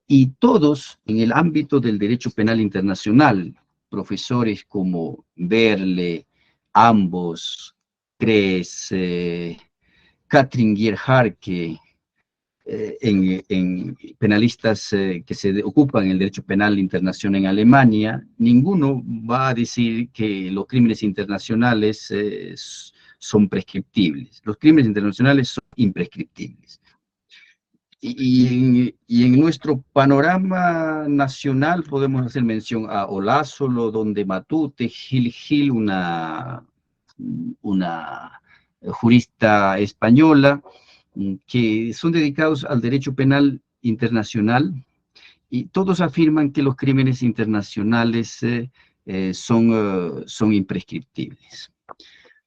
Y todos en el ámbito del derecho penal internacional, profesores como Berle, Ambos, Kress, Katrin Gierhardt, en penalistas que se ocupan en el derecho penal internacional en Alemania, ninguno va a decir que los crímenes internacionales son prescriptibles. Los crímenes internacionales son imprescriptibles. Y en nuestro panorama nacional podemos hacer mención a Olázolo, Donde Matute, Gil, una jurista española, que son dedicados al derecho penal internacional, y todos afirman que los crímenes internacionales son imprescriptibles.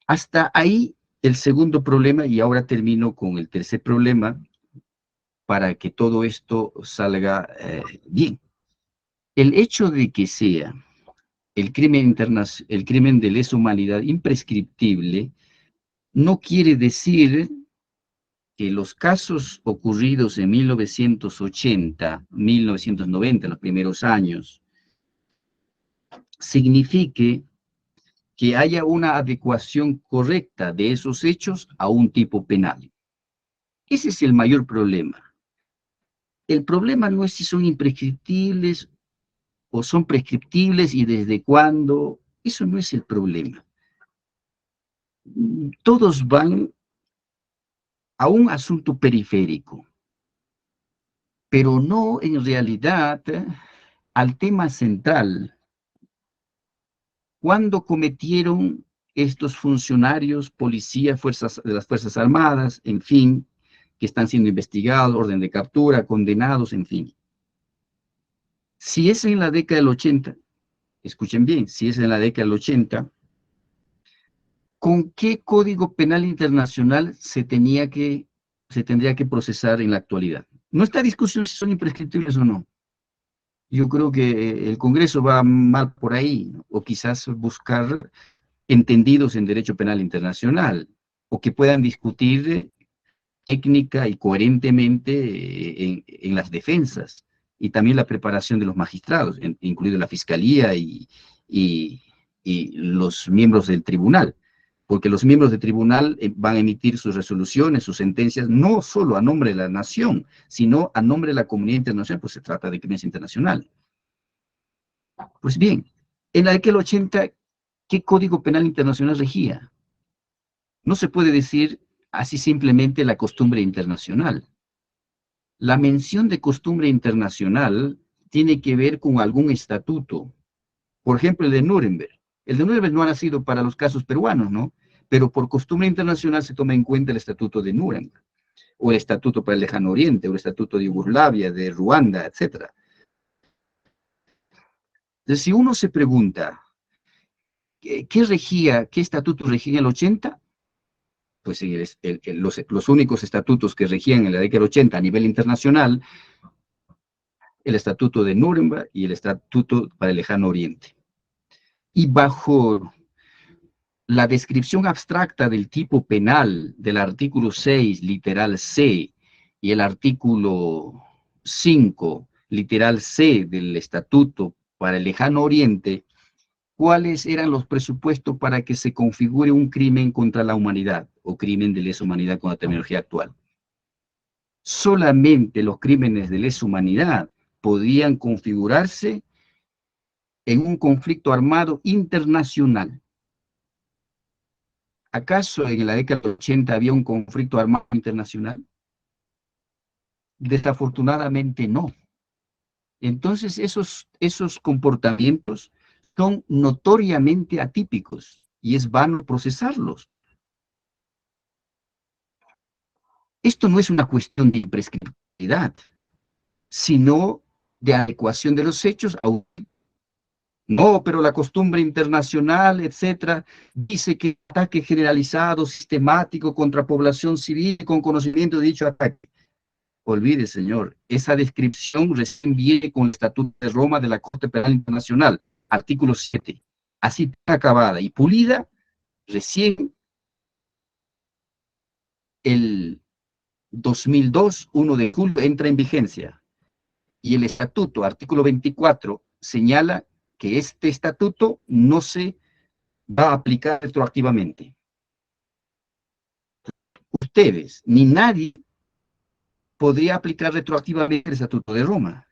Hasta ahí El segundo problema, y ahora termino con el tercer problema, para que todo esto salga bien. El hecho de que sea el crimen de lesa humanidad imprescriptible no quiere decir que los casos ocurridos en 1980, 1990, los primeros años, signifique que haya una adecuación correcta de esos hechos a un tipo penal. Ese es el mayor problema. El problema no es si son imprescriptibles o son prescriptibles y desde cuándo. Eso no es el problema. Todos van a un asunto periférico, pero no en realidad al tema central. ¿Cuándo cometieron estos funcionarios, policías, de las Fuerzas Armadas, en fin, que están siendo investigados, orden de captura, condenados, en fin? Si es en la década del 80, escuchen bien, si es en la década del 80, ¿con qué Código Penal Internacional se tendría que procesar en la actualidad? No está discusión si son imprescriptibles o no. Yo creo que el Congreso va mal por ahí, ¿no? O quizás buscar entendidos en derecho penal internacional, o que puedan discutir técnica y coherentemente en las defensas, y también la preparación de los magistrados, incluido la fiscalía y, y los miembros del tribunal, porque los miembros del tribunal van a emitir sus resoluciones, sus sentencias, no solo a nombre de la nación, sino a nombre de la comunidad internacional, pues se trata de crímenes internacionales. Pues bien, en la década del 80, ¿qué Código Penal Internacional regía? No se puede decir así simplemente la costumbre internacional. La mención de costumbre internacional tiene que ver con algún estatuto. Por ejemplo, el de Nuremberg. El de Nuremberg no ha nacido para los casos peruanos, ¿no? Pero por costumbre internacional se toma en cuenta el estatuto de Nuremberg, o el estatuto para el Lejano Oriente, o el estatuto de Yugoslavia, de Ruanda, etc. Entonces, si uno se pregunta, qué estatuto regía en el 80? Pues los únicos estatutos que regían en la década del 80 a nivel internacional, el estatuto de Nuremberg y el estatuto para el Lejano Oriente. Y bajo la descripción abstracta del tipo penal del artículo 6, literal C, y el artículo 5, literal C del estatuto para el Lejano Oriente, ¿cuáles eran los presupuestos para que se configure un crimen contra la humanidad o crimen de lesa humanidad con la terminología actual? Solamente los crímenes de lesa humanidad podían configurarse en un conflicto armado internacional. ¿Acaso en la década del 80 había un conflicto armado internacional? Desafortunadamente no. Entonces esos comportamientos son notoriamente atípicos y es vano procesarlos. Esto no es una cuestión de imprescriptibilidad, sino de adecuación de los hechos a un... No, pero la costumbre internacional, etcétera, dice que ataque generalizado, sistemático contra población civil con conocimiento de dicho ataque. Olvide, señor, esa descripción recién viene con el Estatuto de Roma de la Corte Penal Internacional, artículo 7. Así acabada y pulida, recién el 2002, 1 de julio, entra en vigencia. Y el Estatuto, artículo 24, señala que este estatuto no se va a aplicar retroactivamente. Ustedes, ni nadie, podría aplicar retroactivamente el Estatuto de Roma,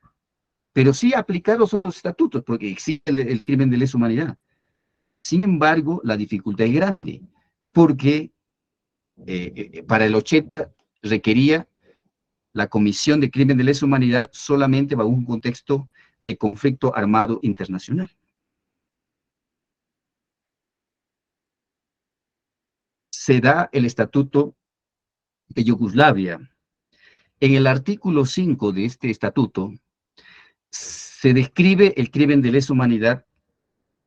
pero sí aplicar los otros estatutos, porque existe el crimen de lesa humanidad. Sin embargo, la dificultad es grande, porque para el 80 requería la comisión de crimen de lesa humanidad solamente bajo un contexto de conflicto armado internacional. Se da el Estatuto de Yugoslavia. En el artículo 5 de este estatuto se describe el crimen de lesa humanidad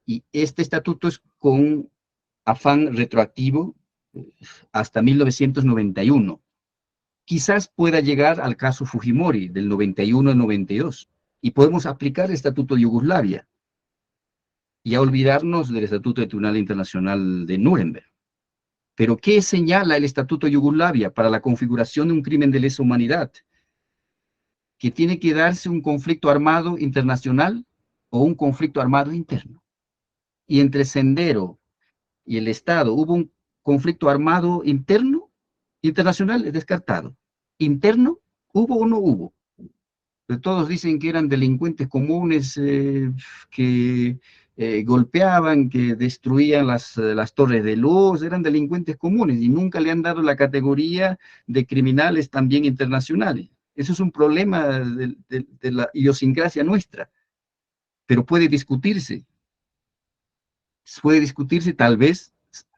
y este estatuto es con afán retroactivo hasta 1991. Quizás pueda llegar al caso Fujimori del 91 al 92, y podemos aplicar el Estatuto de Yugoslavia y a olvidarnos del Estatuto del Tribunal Internacional de Nuremberg. Pero ¿qué señala el Estatuto de Yugoslavia para la configuración de un crimen de lesa humanidad? Que tiene que darse un conflicto armado internacional o un conflicto armado interno. Y entre Sendero y el Estado hubo un conflicto armado interno, internacional es descartado. Interno, ¿hubo o no hubo? Pero todos dicen que eran delincuentes comunes que golpeaban, que destruían las torres de luz, eran delincuentes comunes y nunca le han dado la categoría de criminales también internacionales. Eso es un problema de la idiosincrasia nuestra, pero puede discutirse tal vez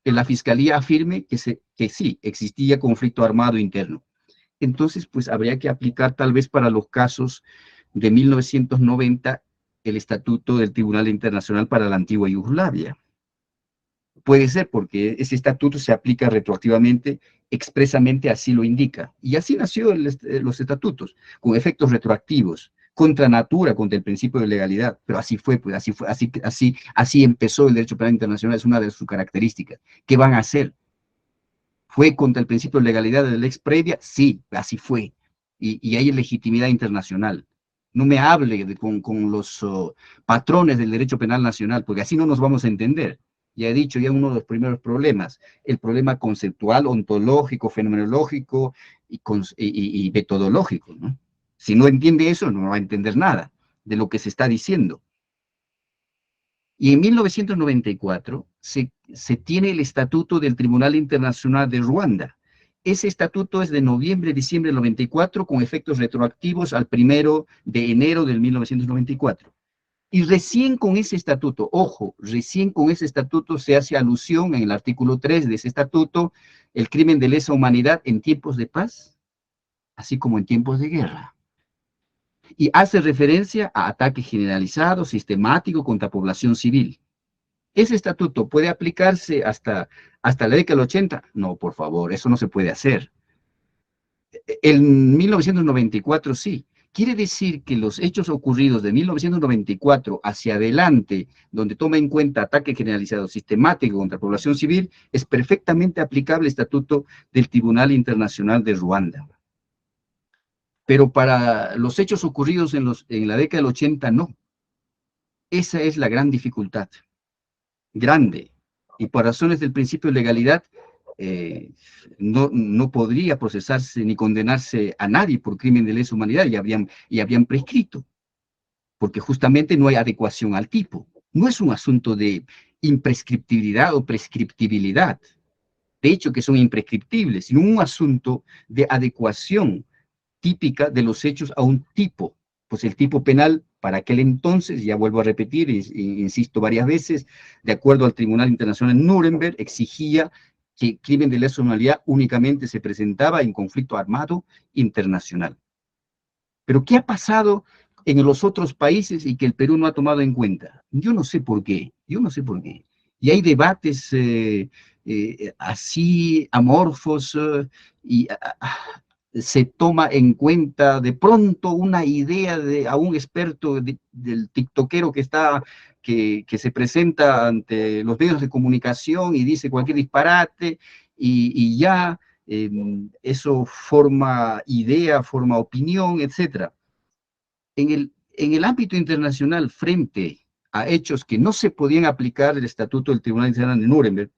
la Fiscalía afirme que sí, existía conflicto armado interno. Entonces, pues habría que aplicar tal vez para los casos de 1990 el Estatuto del Tribunal Internacional para la antigua Yugoslavia. Puede ser porque ese estatuto se aplica retroactivamente, expresamente así lo indica. Y así nació los estatutos, con efectos retroactivos, contra natura, contra el principio de legalidad. Pero así fue, pues así empezó el derecho penal internacional, es una de sus características. ¿Qué van a hacer? ¿Fue contra el principio de legalidad de la lex previa? Sí, así fue. Y hay legitimidad internacional. No me hable con los patrones del derecho penal nacional, porque así no nos vamos a entender. Ya he dicho, ya uno de los primeros problemas, el problema conceptual, ontológico, fenomenológico y metodológico, ¿no? Si no entiende eso, no va a entender nada de lo que se está diciendo. Y en 1994 se tiene el Estatuto del Tribunal Internacional de Ruanda. Ese estatuto es de noviembre-diciembre del 94 con efectos retroactivos al 1 de enero del 1994. Y recién con ese estatuto, ojo, recién con ese estatuto se hace alusión en el artículo 3 de ese estatuto, el crimen de lesa humanidad en tiempos de paz, así como en tiempos de guerra. Y hace referencia a ataque generalizado, sistemático contra población civil. ¿Ese estatuto puede aplicarse hasta la década del 80? No, por favor, eso no se puede hacer. En 1994 sí. Quiere decir que los hechos ocurridos de 1994 hacia adelante, donde toma en cuenta ataque generalizado sistemático contra población civil, es perfectamente aplicable el Estatuto del Tribunal Internacional de Ruanda. Pero para los hechos ocurridos en la década del 80, no. Esa es la gran dificultad. Grande. Y por razones del principio de legalidad, no podría procesarse ni condenarse a nadie por crimen de lesa humanidad, y habían prescrito, porque justamente no hay adecuación al tipo. No es un asunto de imprescriptibilidad o prescriptibilidad, de hecho que son imprescriptibles, sino un asunto de adecuación típica de los hechos a un tipo. Pues el tipo penal para aquel entonces, ya vuelvo a repetir, insisto varias veces, de acuerdo al Tribunal Internacional de Nuremberg, exigía que crimen de lesa humanidad únicamente se presentaba en conflicto armado internacional. Pero ¿qué ha pasado en los otros países y que el Perú no ha tomado en cuenta? Yo no sé por qué, Y hay debates así amorfos y se toma en cuenta de pronto una idea a un experto del tiktokero que se presenta ante los medios de comunicación y dice cualquier disparate y ya eso forma idea, forma opinión, etc. En el ámbito internacional, frente a hechos que no se podían aplicar el Estatuto del Tribunal Internacional de Nuremberg,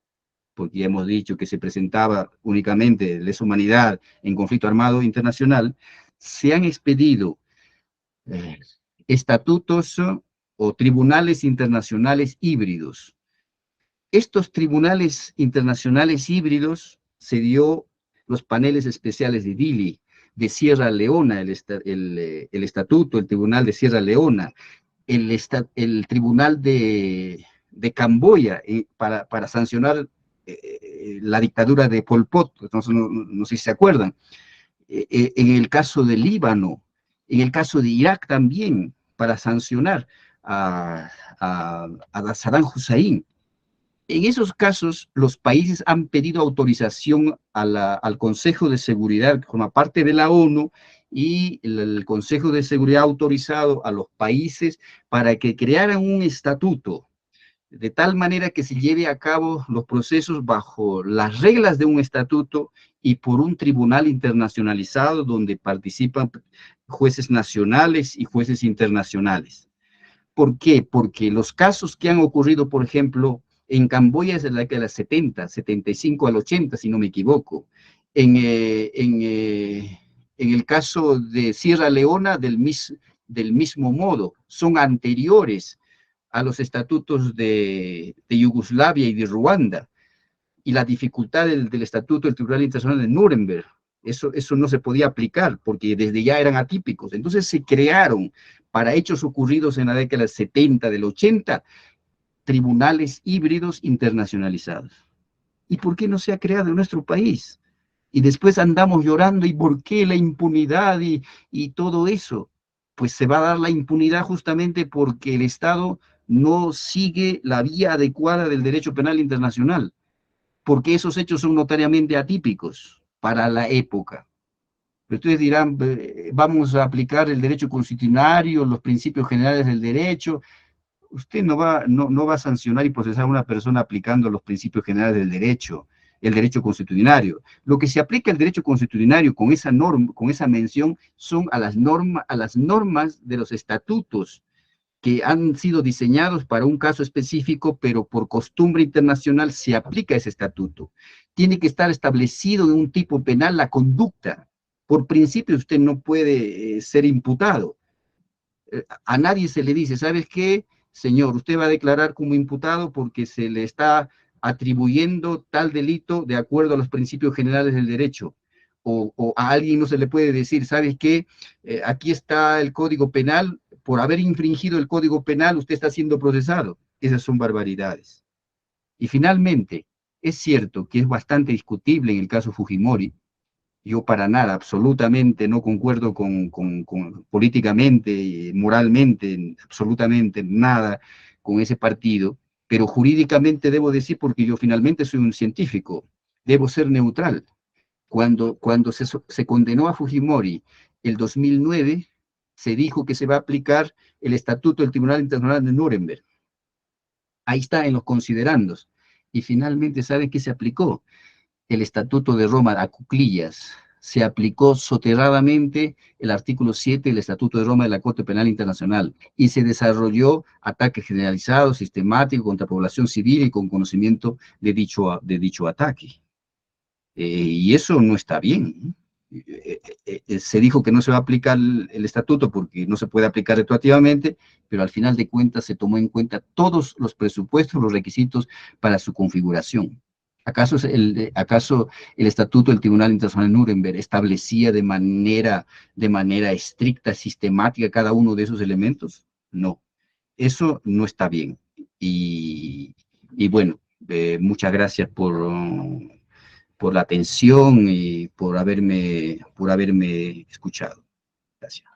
porque ya hemos dicho que se presentaba únicamente lesa humanidad en conflicto armado internacional, se han expedido estatutos o tribunales internacionales híbridos. Estos tribunales internacionales híbridos se dio los paneles especiales de Dili, de Sierra Leona, el estatuto, el tribunal de Sierra Leona, el tribunal de Camboya para sancionar la dictadura de Pol Pot, entonces no sé si se acuerdan, en el caso de Líbano, en el caso de Irak también, para sancionar a Saddam Hussein. En esos casos, los países han pedido autorización al Consejo de Seguridad, que forma parte de la ONU, y el Consejo de Seguridad ha autorizado a los países para que crearan un estatuto, de tal manera que se lleve a cabo los procesos bajo las reglas de un estatuto y por un tribunal internacionalizado donde participan jueces nacionales y jueces internacionales. ¿Por qué? Porque los casos que han ocurrido, por ejemplo, en Camboya es de la década de los 70, 75 al 80, si no me equivoco. En el caso de Sierra Leona, del mismo modo, son anteriores a los estatutos de Yugoslavia y de Ruanda, y la dificultad del estatuto del Tribunal Internacional de Nuremberg. Eso no se podía aplicar porque desde ya eran atípicos. Entonces se crearon para hechos ocurridos en la década del 70, del 80, tribunales híbridos internacionalizados. ¿Y por qué no se ha creado en nuestro país? Y después andamos llorando, ¿y por qué la impunidad y todo eso? Pues se va a dar la impunidad justamente porque el Estado no sigue la vía adecuada del derecho penal internacional, porque esos hechos son notariamente atípicos para la época. Pero ustedes dirán, vamos a aplicar el derecho constitucionario, los principios generales del derecho. Usted no va a sancionar y procesar a una persona aplicando los principios generales del derecho, el derecho constitucionario. Lo que se aplica el derecho constitucionario con esa norma, con esa mención, son a las normas de los estatutos que han sido diseñados para un caso específico, pero por costumbre internacional se aplica ese estatuto. Tiene que estar establecido en un tipo penal la conducta. Por principio usted no puede ser imputado. A nadie se le dice, ¿sabes qué, señor? Usted va a declarar como imputado porque se le está atribuyendo tal delito de acuerdo a los principios generales del derecho. O a alguien no se le puede decir, ¿sabes qué? Aquí está el Código Penal, por haber infringido el Código Penal, usted está siendo procesado. Esas son barbaridades. Y finalmente, es cierto que es bastante discutible en el caso Fujimori. Yo para nada, absolutamente no concuerdo con políticamente, moralmente, absolutamente nada con ese partido, pero jurídicamente debo decir, porque yo finalmente soy un científico, debo ser neutral. Cuando se condenó a Fujimori el 2009, se dijo que se va a aplicar el Estatuto del Tribunal Internacional de Nuremberg. Ahí está en los considerandos. Y finalmente, ¿sabe qué se aplicó? El Estatuto de Roma a cuclillas. Se aplicó soterradamente el artículo 7 del Estatuto de Roma de la Corte Penal Internacional y se desarrolló ataque generalizado, sistemático contra población civil y con conocimiento de dicho ataque. Y eso no está bien. Se dijo que no se va a aplicar el estatuto porque no se puede aplicar retroactivamente, pero al final de cuentas se tomó en cuenta todos los presupuestos, los requisitos para su configuración. ¿Acaso el estatuto del Tribunal Internacional de Nuremberg establecía de manera estricta, sistemática cada uno de esos elementos? No, eso no está bien. Y bueno, muchas gracias por la atención y por haberme escuchado. Gracias.